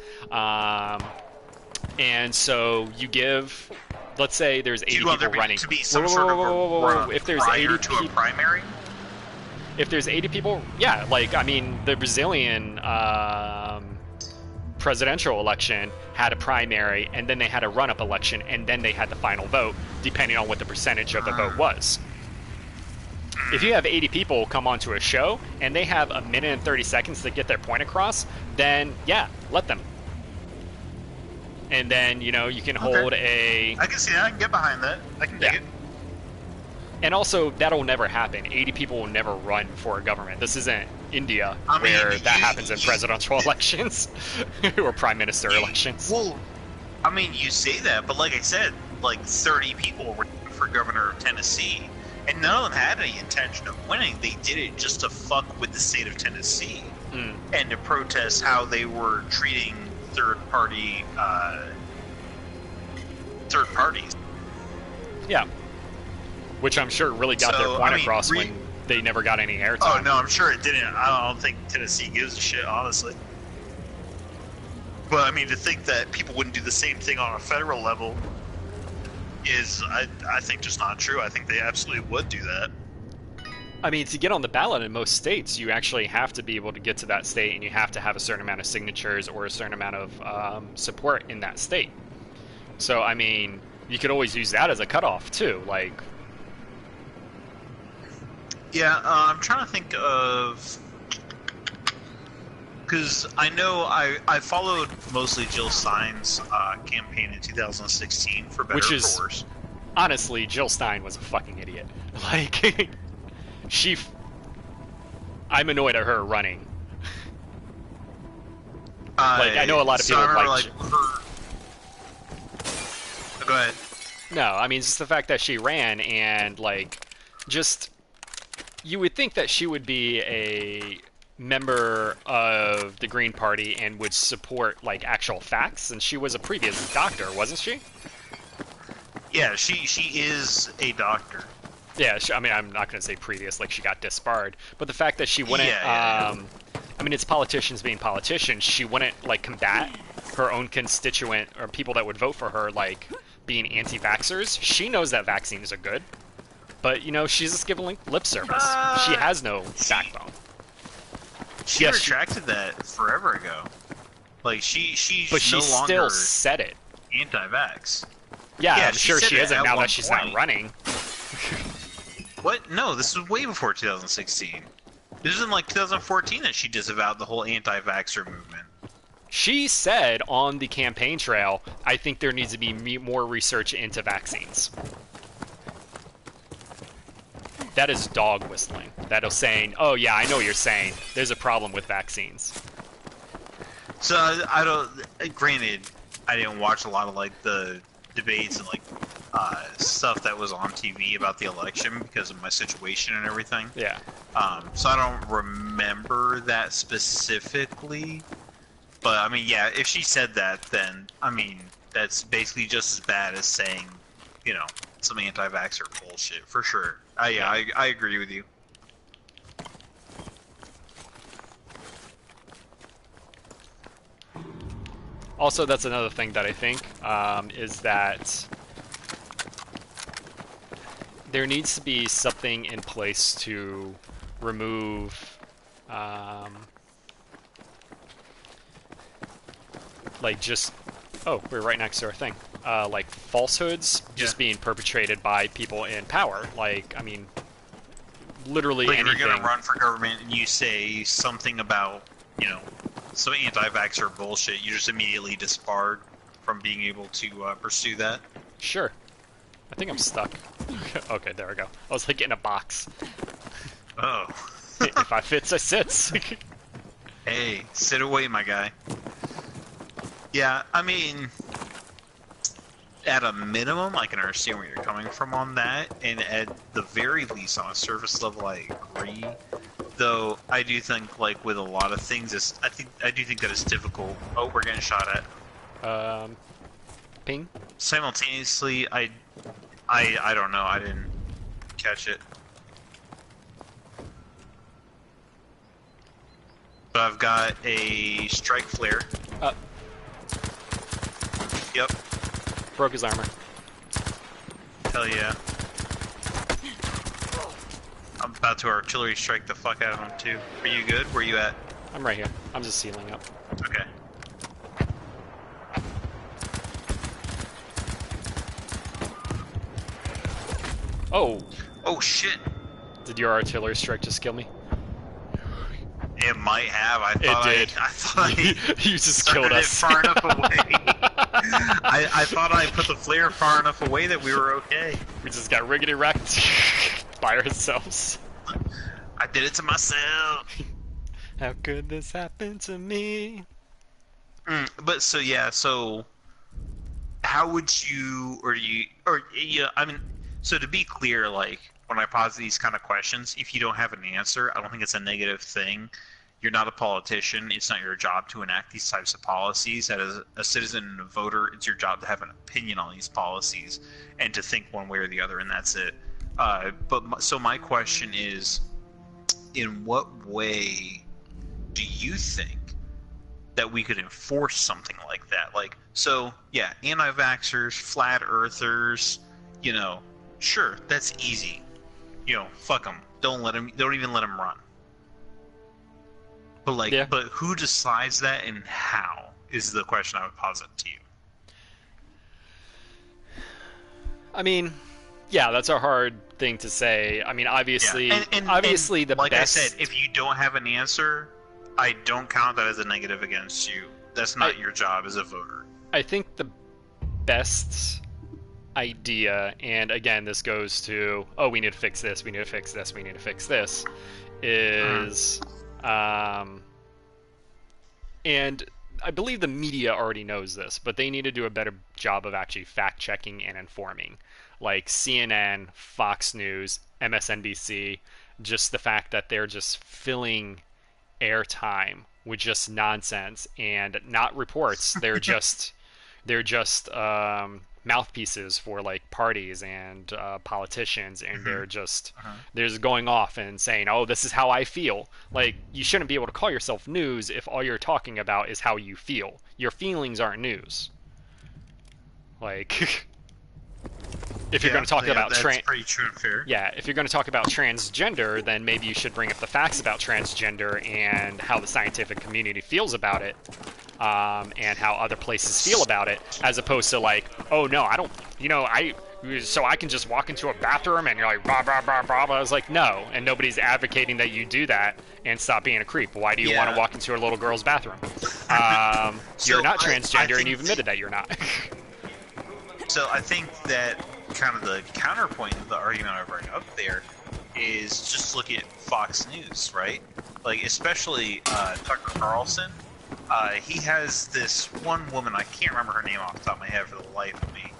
And so you give... Let's say there's 80 people running. To be some sort of a if there's 80 to a primary? If there's 80 people, yeah, the Brazilian presidential election had a primary, and then they had a run-up election, and then they had the final vote, depending on what the percentage of the vote was. If you have 80 people come onto a show, and they have a minute and 30 seconds to get their point across, then, yeah, let them. And then, you can hold a... I can see that. I can get behind that. I can dig it. And also, that'll never happen. 80 people will never run for a government. This isn't India, where that happens in presidential elections or prime minister elections. Well, you say that, but like I said, 30 people ran for governor of Tennessee, and none of them had any intention of winning. They did it just to fuck with the state of Tennessee and to protest how they were treating third parties. Yeah. Which I'm sure really got their point across when they never got any airtime. Oh, no, I'm sure it didn't. I don't think Tennessee gives a shit, honestly. But, to think that people wouldn't do the same thing on a federal level is, I think, just not true. I think they absolutely would do that. To get on the ballot in most states, you actually have to be able to get to that state, and you have to have a certain amount of signatures or a certain amount of support in that state. So, you could always use that as a cutoff, too. Yeah, I'm trying to think of... Because I know I followed mostly Jill Stein's campaign in 2016, for better or for worse. Honestly, Jill Stein was a fucking idiot. I'm annoyed at her running. I know a lot of people Go ahead. No, it's just the fact that she ran and, you would think that she would be a member of the Green Party and would support, actual facts, and she was a previous doctor, wasn't she? Yeah, she is a doctor. Yeah, I'm not going to say previous, she got disbarred, but the fact that she wouldn't, it's politicians being politicians, she wouldn't, combat her own constituent, or people that would vote for her, being anti-vaxxers. She knows that vaccines are good, but, she's just giving lip service. She has no backbone. She retracted that forever ago. She's but she no still longer said it. Anti-vax. Yeah, I'm sure she isn't now that she's not running. What? No, this was way before 2016. This was in 2014 that she disavowed the whole anti-vaxxer movement. She said on the campaign trail, I think there needs to be more research into vaccines. That is dog whistling. That is saying, oh yeah, I know what you're saying. There's a problem with vaccines. So, I don't... Granted, I didn't watch a lot of, the debates and, stuff that was on TV about the election because of my situation and everything. Yeah. So I don't remember that specifically. But, yeah, if she said that, then, that's basically just as bad as saying, some anti-vaxxer bullshit, for sure. I agree with you. Also, that's another thing that I think, is that there needs to be something in place to remove, we're right next to our thing. Falsehoods just being perpetrated by people in power. Literally anything. If you're gonna run for government and you say something about, some anti-vaxxer bullshit, you just immediately disbarred from being able to pursue that? Sure. I think I'm stuck. Okay, there we go. I was in a box. Oh. If I fits, I sits. Hey, sit away, my guy. Yeah, I mean, at a minimum, I can understand where you're coming from on that, and at the very least, on a surface level, I agree. Though I do think, like with a lot of things, I do think that it's difficult. Oh, we're getting shot at. Ping. Simultaneously, I don't know. I didn't catch it. But I've got a strike flare. Yep. Broke his armor. Hell yeah. I'm about to artillery strike the fuck out of him too. Are you good? Where you at? I'm right here. I'm just sealing up. Okay. Oh! Oh shit! Did your artillery strike just kill me? It might have. I thought You just killed us. It far enough away. I thought I put the flare far enough away that we were okay. We just got riggedy wrecked by ourselves. I did it to myself. How could this happen to me? But so yeah, so how would you, I mean, so to be clear, like when I pose these kind of questions, if you don't have an answer, I don't think it's a negative thing. You're not a politician. It's not your job to enact these types of policies. As a citizen and a voter, it's your job to have an opinion on these policies and to think one way or the other, and that's it. So my question is, in what way do you think that we could enforce something like that? Like, so yeah, anti-vaxxers, flat earthers, sure, that's easy. Fuck them. Don't even let them run. But but who decides that and how is the question I would posit to you. I mean, yeah, that's a hard thing to say. I mean, obviously, and the like best... I said, if you don't have an answer, I don't count that as a negative against you. That's not your job as a voter. I think the best idea, and again, this goes to, we need to fix this, we need to fix this, we need to fix this, is, and I believe the media already knows this, but they need to do a better job of actually fact-checking and informing. Like CNN, Fox News, MSNBC, just the fact that they're just filling airtime with just nonsense and not reports. They're just mouthpieces for like parties and politicians, and they're just going off and saying, "Oh, this is how I feel." Like, you shouldn't be able to call yourself news if all you're talking about is how you feel. Your feelings aren't news. Like, if you're going to talk about that's pretty true and fair. Yeah, if you're going to talk about transgender, then maybe you should bring up the facts about transgender and how the scientific community feels about it, and how other places feel about it, as opposed to like, oh no, I don't, so I can just walk into a bathroom and you're like, blah, blah, blah, blah, blah. I was like, no, and nobody's advocating that you do that and stop being a creep. Why do you want to walk into a little girl's bathroom? You're not transgender, and you've admitted that you're not. So I think that kind of the counterpoint of the argument I bring up there is just look at Fox News, right? Like, especially Tucker Carlson. He has this one woman, I can't remember her name off the top of my head for the life of me,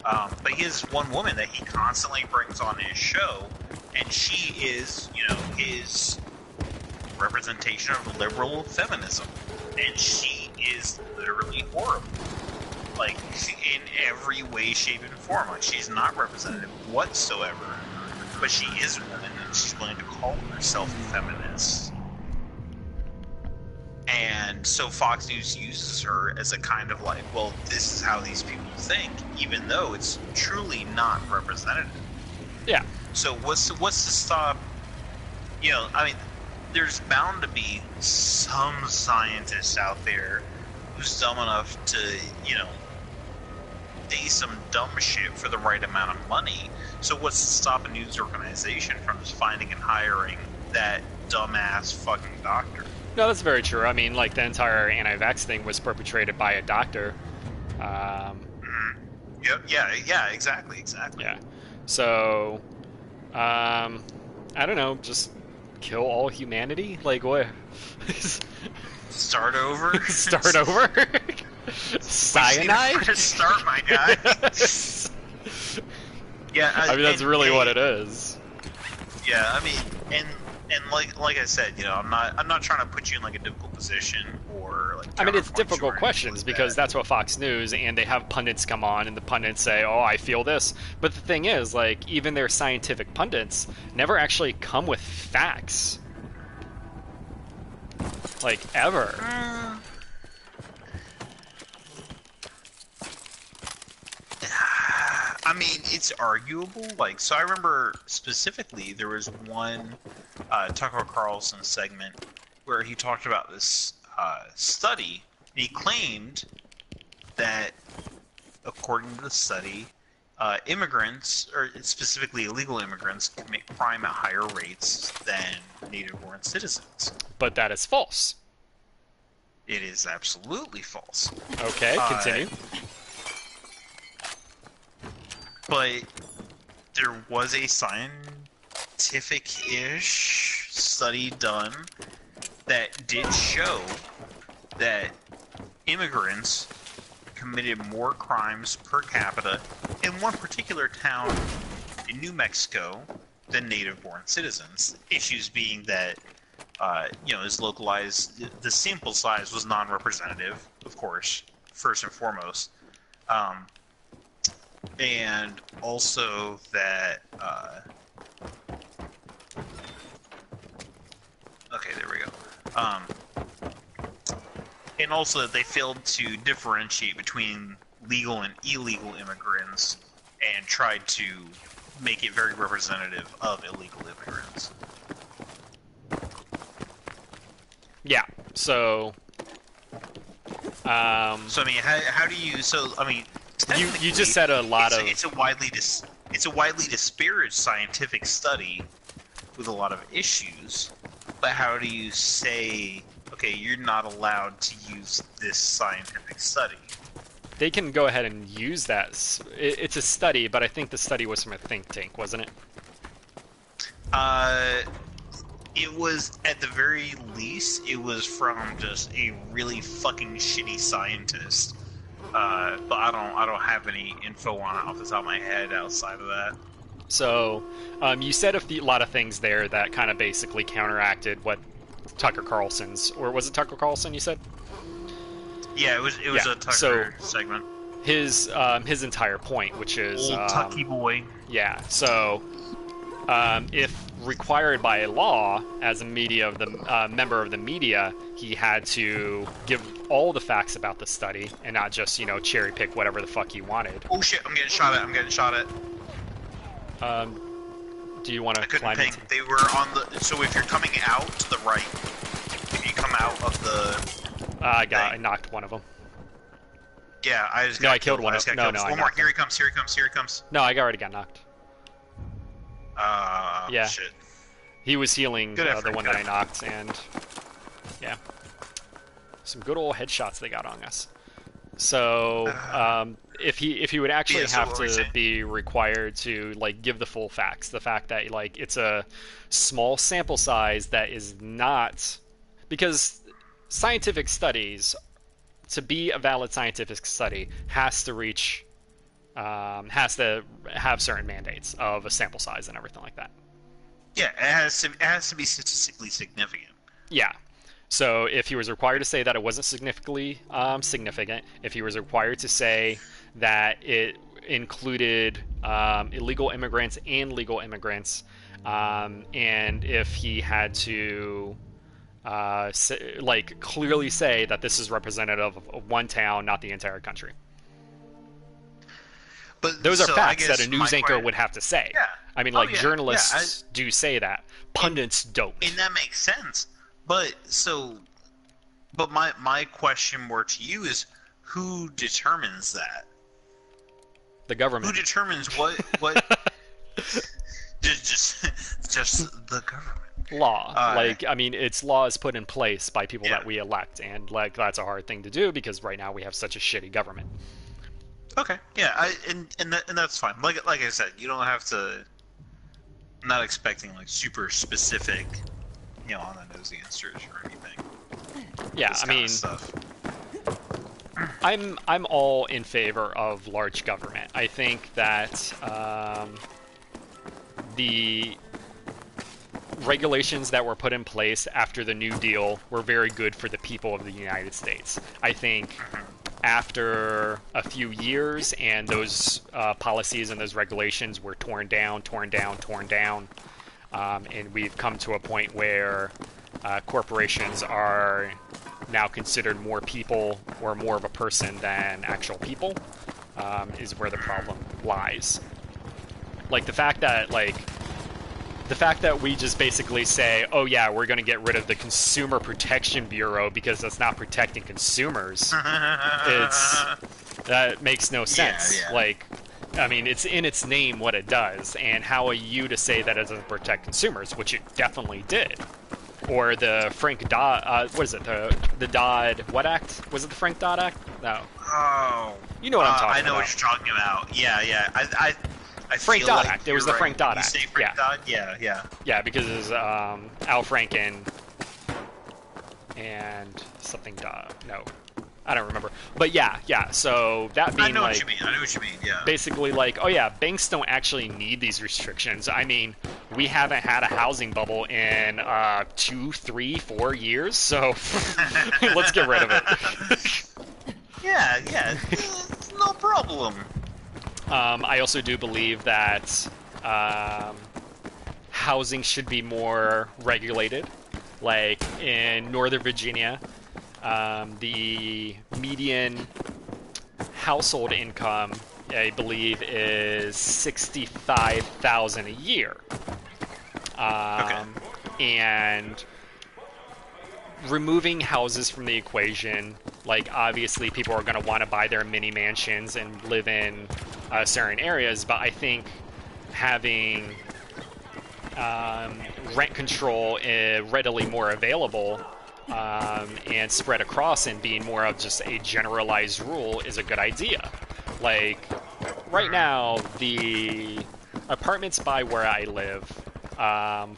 but he has one woman that he constantly brings on his show, and she is, his representation of liberal feminism, and she is literally horrible. Like, in every way, shape, and form. Like, she's not representative whatsoever, but she is a woman, and she's willing to call herself a feminist. And so Fox News uses her as a kind of like, well, this is how these people think, even though it's truly not representative. Yeah. So what's to stop? I mean, there's bound to be some scientist out there who's dumb enough to, say some dumb shit for the right amount of money. So what's to stop a news organization from just finding and hiring that dumbass fucking doctor? No, that's very true. I mean, like, the entire anti-vax thing was perpetrated by a doctor. Yep. Yeah. Exactly. Yeah. So, I don't know. Just Kill all humanity? Like what? Start over. Start over? Cyanide? To start, my guy. Yeah, I mean that's really what it is. Yeah, I mean, and like I said, you know, I'm not trying to put you in like a difficult position or like. I mean, it's counterpunch difficult or questions anything like because that. that's what Fox News, and they have pundits come on, and the pundits say, "Oh, I feel this." But the thing is, like, even their scientific pundits never actually come with facts, like ever. I mean, it's arguable. Like, so I remember specifically there was one Tucker Carlson segment where he talked about this study. And he claimed that, according to the study, immigrants, or specifically illegal immigrants, commit crime at higher rates than native-born citizens. But that is false. It is absolutely false. Okay, continue. But there was a scientific-ish study done that did show that immigrants committed more crimes per capita in one particular town in New Mexico than native-born citizens. Issues being that, you know, is localized. The sample size was non-representative, of course, first and foremost. And also that, okay, there we go. And also that they failed to differentiate between legal and illegal immigrants and tried to make it very representative of illegal immigrants. Yeah. So. So I mean, how do you? So I mean. You just said a lot of. It's a widely disparaged scientific study with a lot of issues. But how do you say, okay, you're not allowed to use this scientific study? They can go ahead and use that. It's a study, but I think the study was from a think tank, wasn't it? It was, at the very least, it was from just a really fucking shitty scientist. But I don't have any info on it off the top of my head outside of that. So, you said a lot of things there that kind of basically counteracted what Tucker Carlson's, or was it Tucker Carlson you said? Yeah, it was a Tucker segment. His entire point, which is old Tucky boy. Yeah. So, if required by law as a member of the media, he had to give all the facts about the study and not just, you know, cherry pick whatever the fuck he wanted. Oh shit! I'm getting shot at. Do you want to climb ping. They were on the. So if you're coming out to the right, if you come out of the. I knocked one of them. Yeah, I just. I killed one. No, one more. Here he comes. No, I already got knocked. Yeah. Shit. He was healing the one that I knocked, and yeah, some good old headshots they got on us. So if he would actually have to be required to like give the full facts, the fact that like it's a small sample size that is not, because scientific studies, to be a valid scientific study, has to reach has to have certain mandates of a sample size and everything like that. Yeah, it has to be statistically significant. Yeah. So if he was required to say that it wasn't significantly significant, if he was required to say that it included illegal immigrants and legal immigrants, and if he had to clearly say that this is representative of one town, not the entire country. But those are facts that a news anchor would have to say. Yeah. I mean, journalists do say that. Pundits don't. And that makes sense. But my question more to you is, who determines that? The government. Who determines what? just the government. Law. It's laws put in place by people that we elect, and that's a hard thing to do because right now we have such a shitty government. Okay. Yeah. And that's fine. Like I said, you don't have to. I'm not expecting like super specific on the nosy answers or anything. Yeah, This I kinda mean, stuff. I'm all in favor of large government. I think that the regulations that were put in place after the New Deal were very good for the people of the United States. I think after a few years and those policies and those regulations were torn down, and we've come to a point where corporations are now considered more people or more of a person than actual people, is where the problem lies. Like the fact that we just basically say, oh yeah, we're going to get rid of the Consumer Protection Bureau because that's not protecting consumers. That makes no sense. Yeah. Like, I mean, it's in its name what it does, and how are you to say that it doesn't protect consumers, which it definitely did. Or the Frank Dodd, what is it, the Dodd, what Act? Was it the Frank Dodd Act? No. Oh. You know what I'm talking about. I know what you're talking about. Yeah. I Frank feel Dodd like Act. It was the you're Frank Dodd You Act. say Frank Dodd? Yeah. Yeah, because it was Al Franken and something Dodd. No, I don't remember. But yeah. So that being I know like, what you mean. Yeah. basically like, oh yeah, banks don't actually need these restrictions. I mean, we haven't had a housing bubble in 2, 3, 4 years, so let's get rid of it. Yeah. No problem. I also do believe that housing should be more regulated. Like in Northern Virginia, the median household income, I believe, is $65,000 a year. Okay. And removing houses from the equation, like obviously people are going to want to buy their mini mansions and live in certain areas, but I think having rent control readily more available and spread across and being more of just a generalized rule is a good idea. Like right now, the apartments by where I live,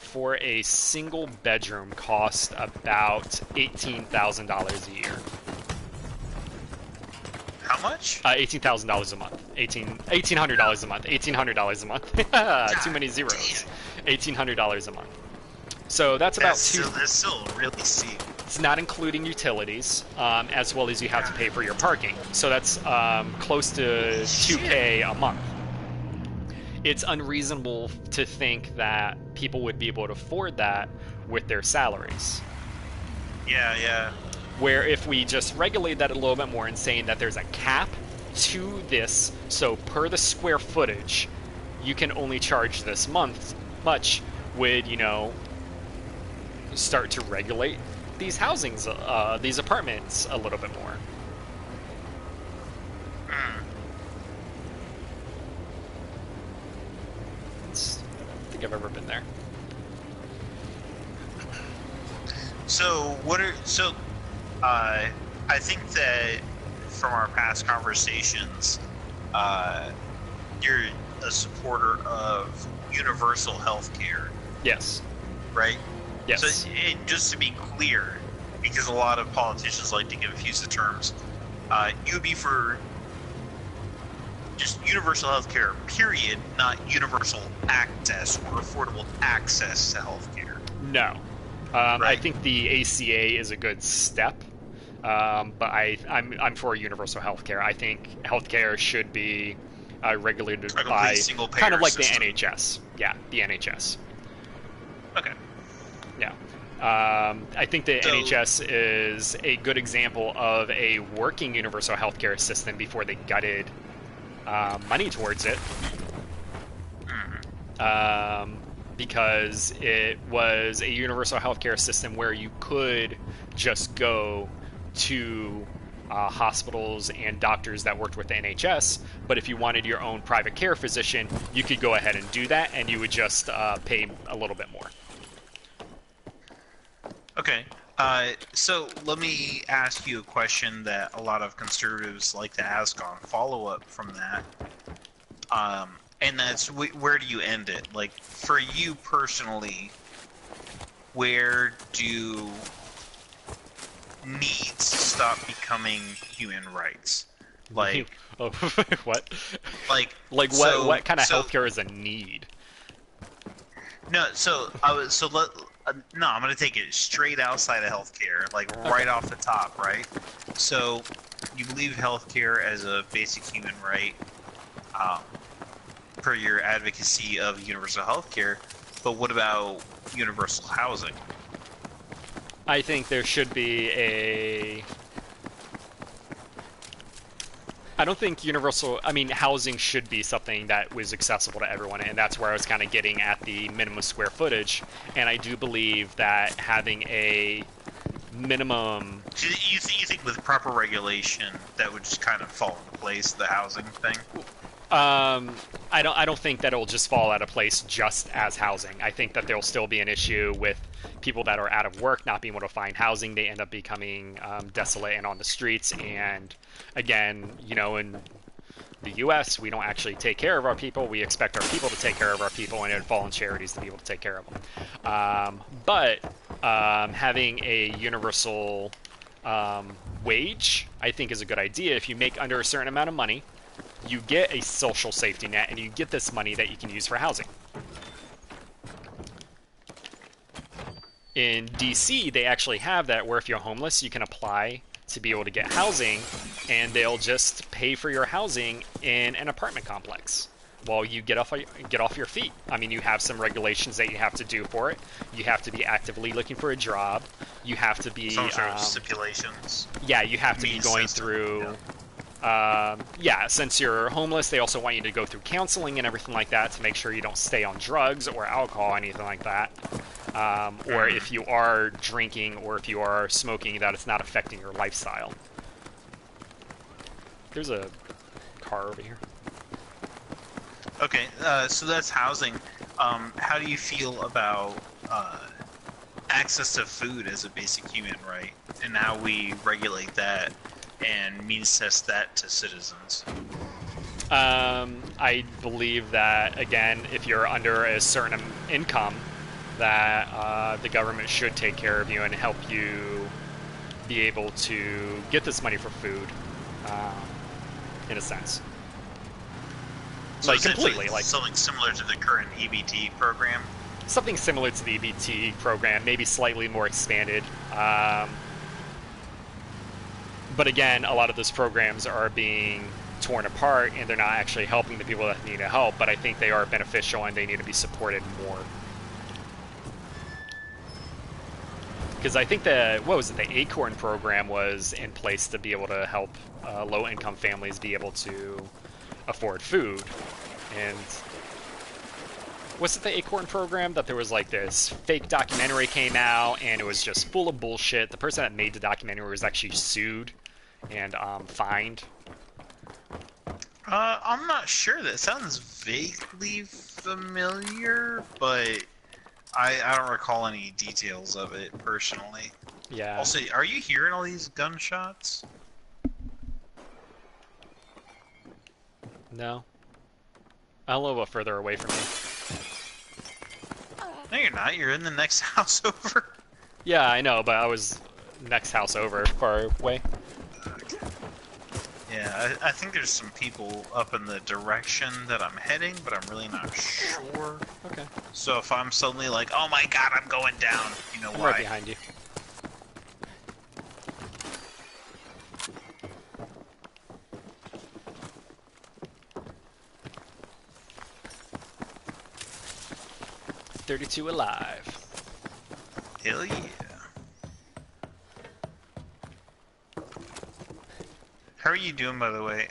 for a single bedroom cost about $18,000 a year. How much? $18,000 a month. $1,800 a month. $1,800 a month. Too many zeros. $1,800 a month. So that's about That's still really steep. It's not including utilities, as well as you have to pay for your parking. So that's close to $2K a month. It's unreasonable to think that people would be able to afford that with their salaries. Yeah. Where if we just regulate that a little bit more and saying that there's a cap to this, so per the square footage, you can only charge this much, would, start to regulate these housings, these apartments a little bit more. I don't think I've ever been there. I think that from our past conversations, you're a supporter of universal health care, Yes. right? Yes. So, just to be clear, because a lot of politicians like to confuse the terms, you would be for just universal health care, period, not universal access or affordable access to health care. No. I think the ACA is a good step, but I'm for universal healthcare. I think healthcare should be regulated by kind of like system. the NHS. Yeah, the NHS. Okay. Yeah. I think the NHS is a good example of a working universal healthcare system before they gutted money towards it. Because it was a universal healthcare system where you could just go to hospitals and doctors that worked with the NHS, but if you wanted your own private care physician, you could go ahead and do that, and you would just pay a little bit more. Okay. So let me ask you a question that a lot of conservatives like to ask on follow-up from that. And that's, where do you end it? Like, for you personally, where do needs stop becoming human rights? Like, oh, what? like Like so, what kind of so, healthcare is a need? No, no, I'm gonna take it straight outside of healthcare, like right off the top, right? So, you believe healthcare as a basic human right, per your advocacy of universal healthcare, but what about universal housing? I think there should be a... I don't think housing should be something that was accessible to everyone, and that's where I was kind of getting at the minimum square footage. And I do believe that having a minimum... You think with proper regulation that would just kind of fall into place, the housing thing? I don't think that it'll just fall out of place just as housing. I think that there'll still be an issue with people that are out of work not being able to find housing. They end up becoming desolate and on the streets. And again, in the U.S., we don't actually take care of our people. We expect our people to take care of our people, and it would fall on charities to be able to take care of them. But having a universal wage, I think, is a good idea. If you make under a certain amount of money, you get a social safety net, and you get this money that you can use for housing. In DC, they actually have that, where if you're homeless, you can apply to be able to get housing, and they'll just pay for your housing in an apartment complex while you get off your feet. I mean, you have some regulations that you have to do for it. You have to be actively looking for a job. You have to be... Some sort of stipulations. Yeah, you have to be going through... since you're homeless, they also want you to go through counseling and everything like that to make sure you don't stay on drugs or alcohol, anything like that. Or if you are drinking or if you are smoking, that it's not affecting your lifestyle. There's a car over here. Okay, so that's housing. How do you feel about access to food as a basic human right, and how we regulate that and means test that to citizens? I believe that, again, if you're under a certain income, that the government should take care of you and help you be able to get this money for food, in a sense. So like, completely. Like something similar to the current EBT program? Something similar to the EBT program, maybe slightly more expanded. But again, a lot of those programs are being torn apart, and they're not actually helping the people that need help, but I think they are beneficial and they need to be supported more. Because I think the ACORN program was in place to be able to help low-income families be able to afford food. And was it the ACORN program that there was like this fake documentary came out and it was just full of bullshit? The person that made the documentary was actually sued and fined. I'm not sure. That sounds vaguely familiar, but I don't recall any details of it personally. Yeah. Also, are you hearing all these gunshots? No. I'm a little bit further away from me. No, you're not. You're in the next house over. Yeah, I know, but I was next house over, far away. Okay. Yeah, I think there's some people up in the direction that I'm heading, but I'm really not sure. Okay. So if I'm suddenly like, oh my god, I'm going down, you know I'm why. right behind you. .32 alive. Hell yeah. How are you doing, by the way?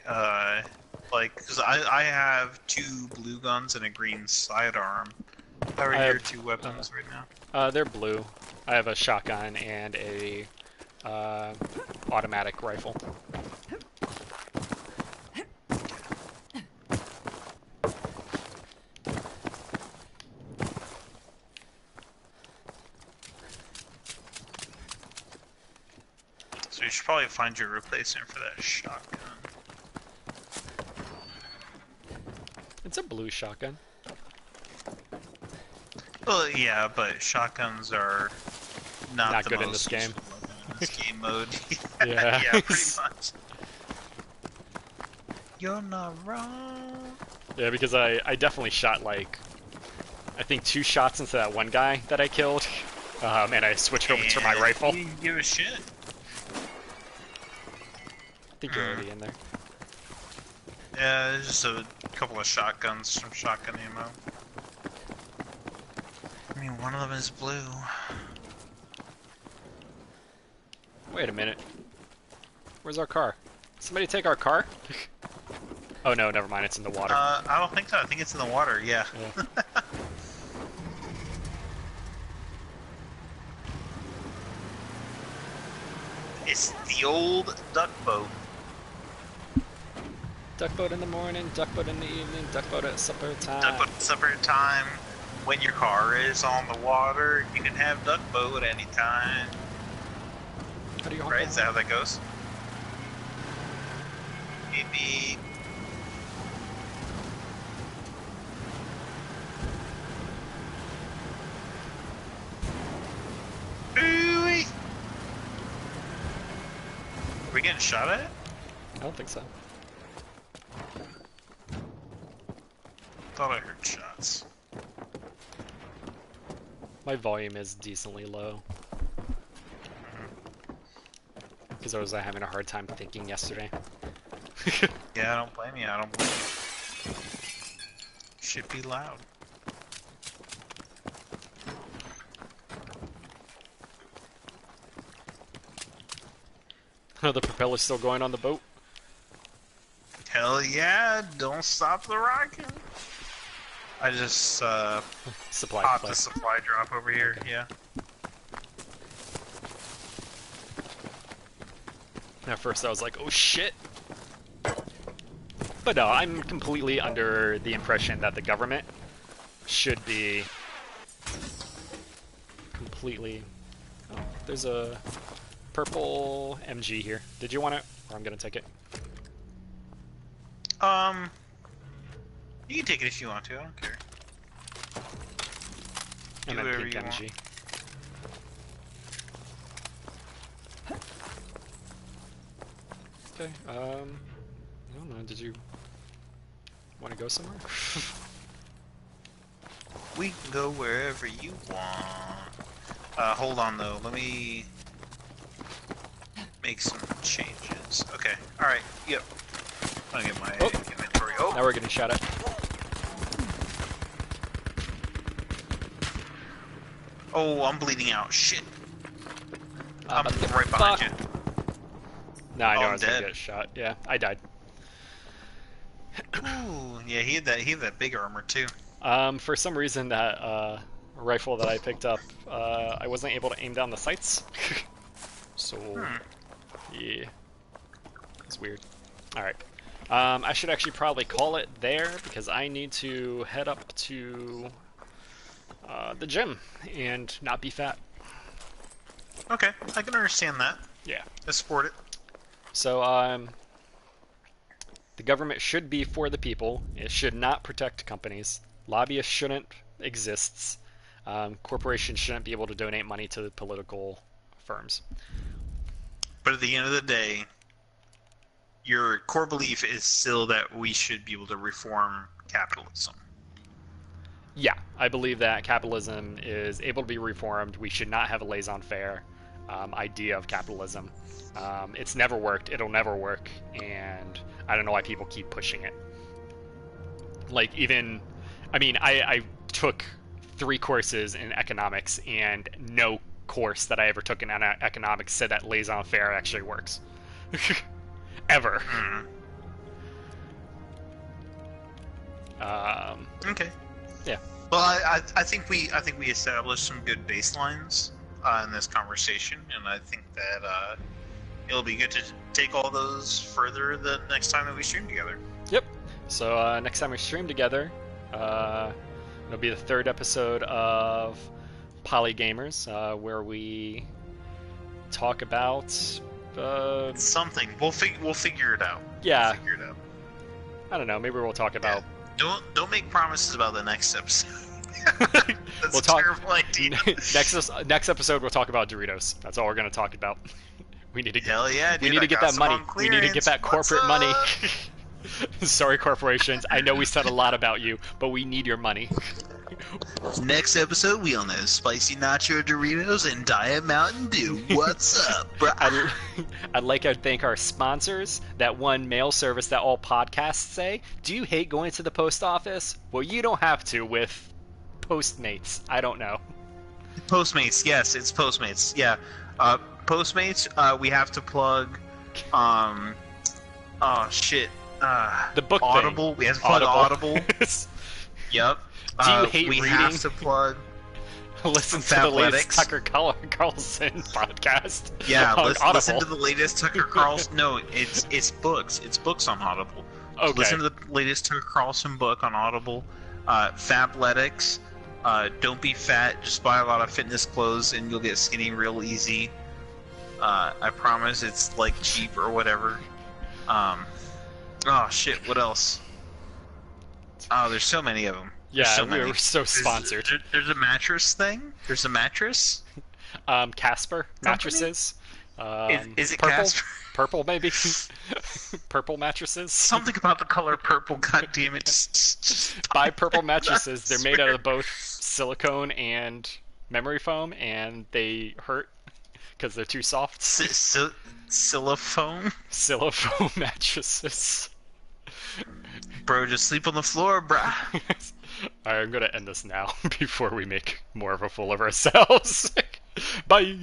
Because I have 2 blue guns and a green sidearm. How are your 2 weapons right now? They're blue. I have a shotgun and a automatic rifle. So you should probably find your replacement for that shotgun. It's a blue shotgun. Well, yeah, but shotguns are not the good most in this game. useful weapon in this game mode. Yeah. Yeah, pretty much. You're not wrong. Yeah, because I definitely shot like, I think 2 shots into that one guy that I killed, and I switched over to my rifle. You didn't give a shit. I think you're already in there. Yeah, there's just a couple of shotguns, some shotgun ammo. I mean, one of them is blue. Wait a minute. Where's our car? Somebody take our car? Oh no, never mind, it's in the water. I don't think so. I think it's in the water, yeah. It's the old duck boat. Duck boat in the morning, duck boat in the evening, duck boat at supper time. Duck boat at supper time. When your car is on the water, you can have duck boat anytime. How do you Right? Is that how that goes? Maybe. Ooh-wee. Are we getting shot at? I don't think so. Thought I heard shots. My volume is decently low. Because I was having a hard time thinking yesterday. Yeah, I don't blame you. I don't blame you. Should be loud. Oh, the propeller's still going on the boat? Hell yeah! Don't stop the rocket. I just Supply popped play. a supply drop over here. Okay. Yeah. At first I was like, oh shit! But no, I'm completely under the impression that the government should be completely... Oh, there's a purple MG here. Did you want it? Or I'm gonna take it. You can take it if you want to. I don't care. And Do then whatever pink you MG. Okay, I don't know, did you want to go somewhere? We can go wherever you want. Hold on though. Let me make some changes. Okay. All right. Yep. I'm gonna get my inventory. Oh. Now we're getting shot at. Oh, I'm bleeding out. Shit. I'm about to get right behind fucked. you. No, I know Oh, I was I'm gonna dead. get shot. Yeah, I died. Ooh, yeah, he had that big armor too. For some reason that rifle that I picked up, I wasn't able to aim down the sights. So, yeah, it's weird. All right, I should actually probably call it there because I need to head up to the gym and not be fat. Okay, I can understand that. Yeah. I support it. So, the government should be for the people. It should not protect companies. Lobbyists shouldn't exist. Corporations shouldn't be able to donate money to the political firms. But at the end of the day, your core belief is still that we should be able to reform capitalism. Yeah, I believe that capitalism is able to be reformed. We should not have a laissez-faire idea of capitalism. It's never worked. It'll never work. And I don't know why people keep pushing it. Like, even... I mean, I took 3 courses in economics, and no course that I ever took in economics said that laissez-faire actually works. Ever. Okay. Yeah. Well, I think we established some good baselines in this conversation, and I think that it'll be good to take all those further the next time that we stream together. Yep. So next time we stream together, it'll be the 3rd episode of Poligamers, where we talk about something. We'll figure it out. Yeah. We'll figure it out. I don't know. Maybe we'll talk about. Don't make promises about the next episode. That's We'll a talk terrible idea. next episode. We'll talk about Doritos. That's all we're gonna talk about. We need to Hell yeah, dude, we need to I get got that some money. on We need to get that clearance. corporate What's money. up? Sorry, corporations. I know we said a lot about you, but we need your money. Next episode, we on those spicy nacho Doritos and Diet Mountain Dew. What's up, bro? I'd like to thank our sponsors, that one mail service that all podcasts say. Do you hate going to the post office? Well, you don't have to with Postmates. I don't know. Postmates, yes, it's Postmates. Yeah, Postmates. We have to plug. Oh shit. The book Audible. thing. We have to plug Audible. Yep. Do you hate we reading? have to plug. Listen to the latest Fabletics. Tucker Carlson podcast. Yeah, on listen Audible. to the latest Tucker Carlson. No, it's books. It's books on Audible. So Okay. listen to the latest Tucker Carlson book on Audible. Fabletics. Don't be fat. Just buy a lot of fitness clothes and you'll get skinny real easy. I promise it's like cheap or whatever. Oh shit! What else? Oh, there's so many of them. Yeah, so we many. were so sponsored. There's a mattress thing. There's a mattress. Casper mattresses. Is it purple? Casper? Purple maybe. Purple mattresses. Something about the color purple. God damn it! Just Buy purple mattresses. They're made out swear. of both silicone and memory foam, and they hurt because they're too soft. Xylophone? Silofoam mattresses. Bro, just sleep on the floor, bruh. Alright, I'm gonna end this now before we make more of a fool of ourselves. Bye!